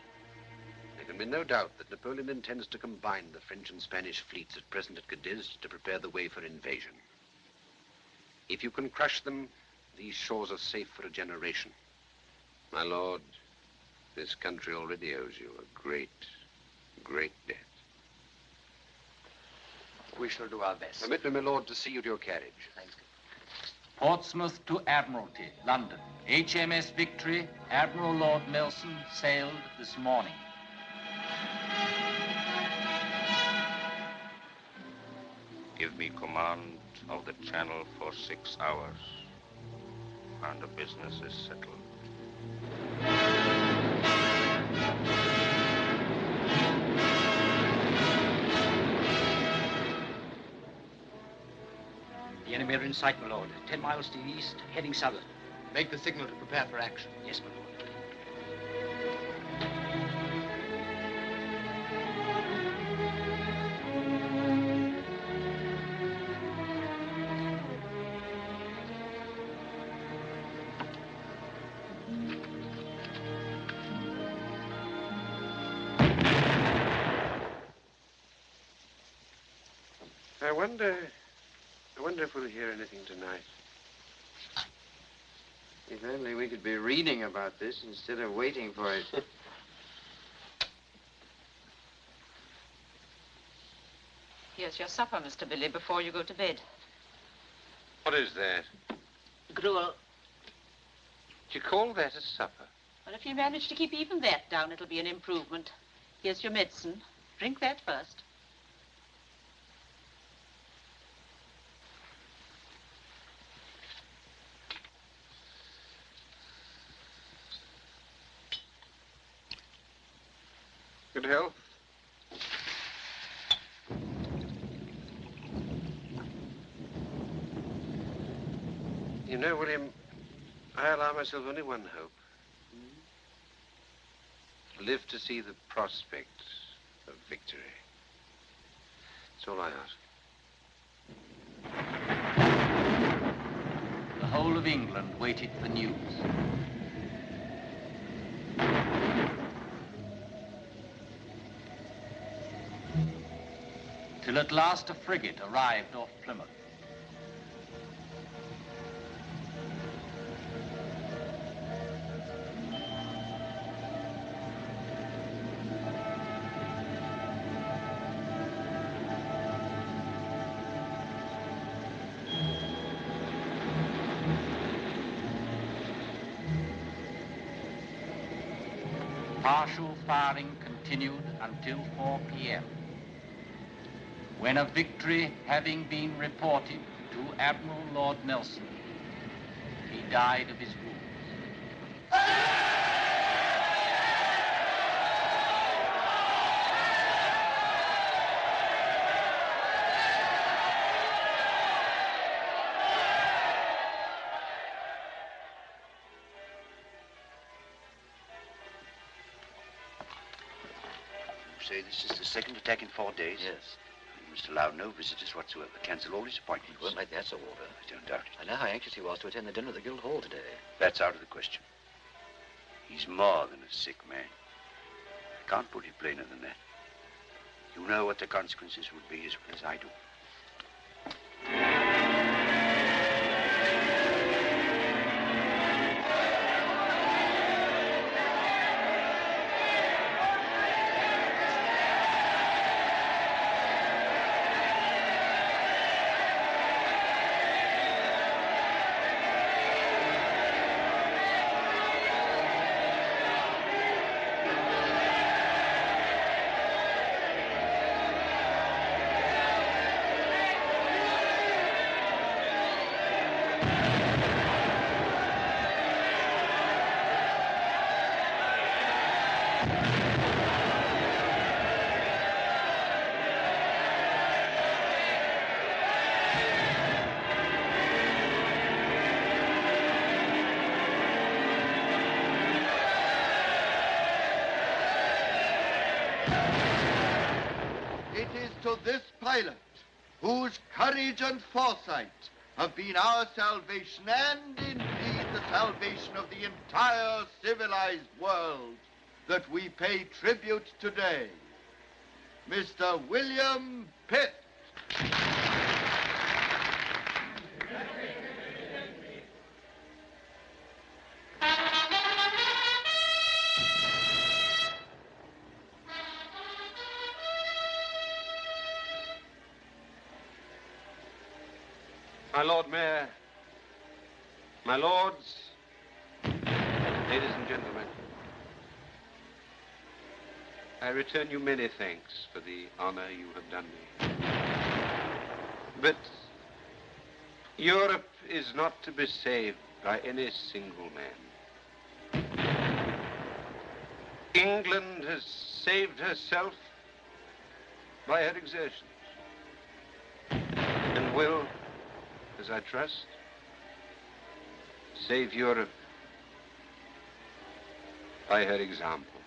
There can be no doubt that Napoleon intends to combine the French and Spanish fleets at present at Cadiz to prepare the way for invasion. If you can crush them, these shores are safe for a generation. My lord, this country already owes you a great, great debt. We shall do our best. Permit me, my lord, to see you to your carriage. Thanks. Portsmouth to Admiralty, London. HMS Victory, Admiral Lord Nelson sailed this morning. Give me command of the channel for 6 hours, and the business is settled. The enemy are in sight, my lord. 10 miles to the east, heading southward. Make the signal to prepare for action. Yes, my lord. I wonder if we'll hear anything tonight. If only we could be reading about this instead of waiting for it. Here's your supper, Mr. Billy, before you go to bed. What is that? Gruel. Do you call that a supper? Well, if you manage to keep even that down, it'll be an improvement. Here's your medicine. Drink that first. Good health. You know, William, I allow myself only one hope. Live to see the prospect of victory. That's all I ask. The whole of England waited for news. Till at last a frigate arrived off Plymouth. Partial firing continued until 4 p.m. when a victory having been reported to Admiral Lord Nelson, he died of his wounds. You say this is the second attack in 4 days? Yes. You must allow no visitors whatsoever. Cancel all his appointments. Won't make that so, Walter. I don't doubt it. I know how anxious he was to attend the dinner at the Guildhall today. That's out of the question. He's more than a sick man. I can't put it plainer than that. You know what the consequences would be as well as I do. To this pilot, whose courage and foresight have been our salvation and indeed the salvation of the entire civilized world, that we pay tribute today. Mr. William Pitt. My Lord Mayor, my lords, ladies and gentlemen, I return you many thanks for the honor you have done me. But Europe is not to be saved by any single man. England has saved herself by her exertions and will, as I trust, Save Europe by her example.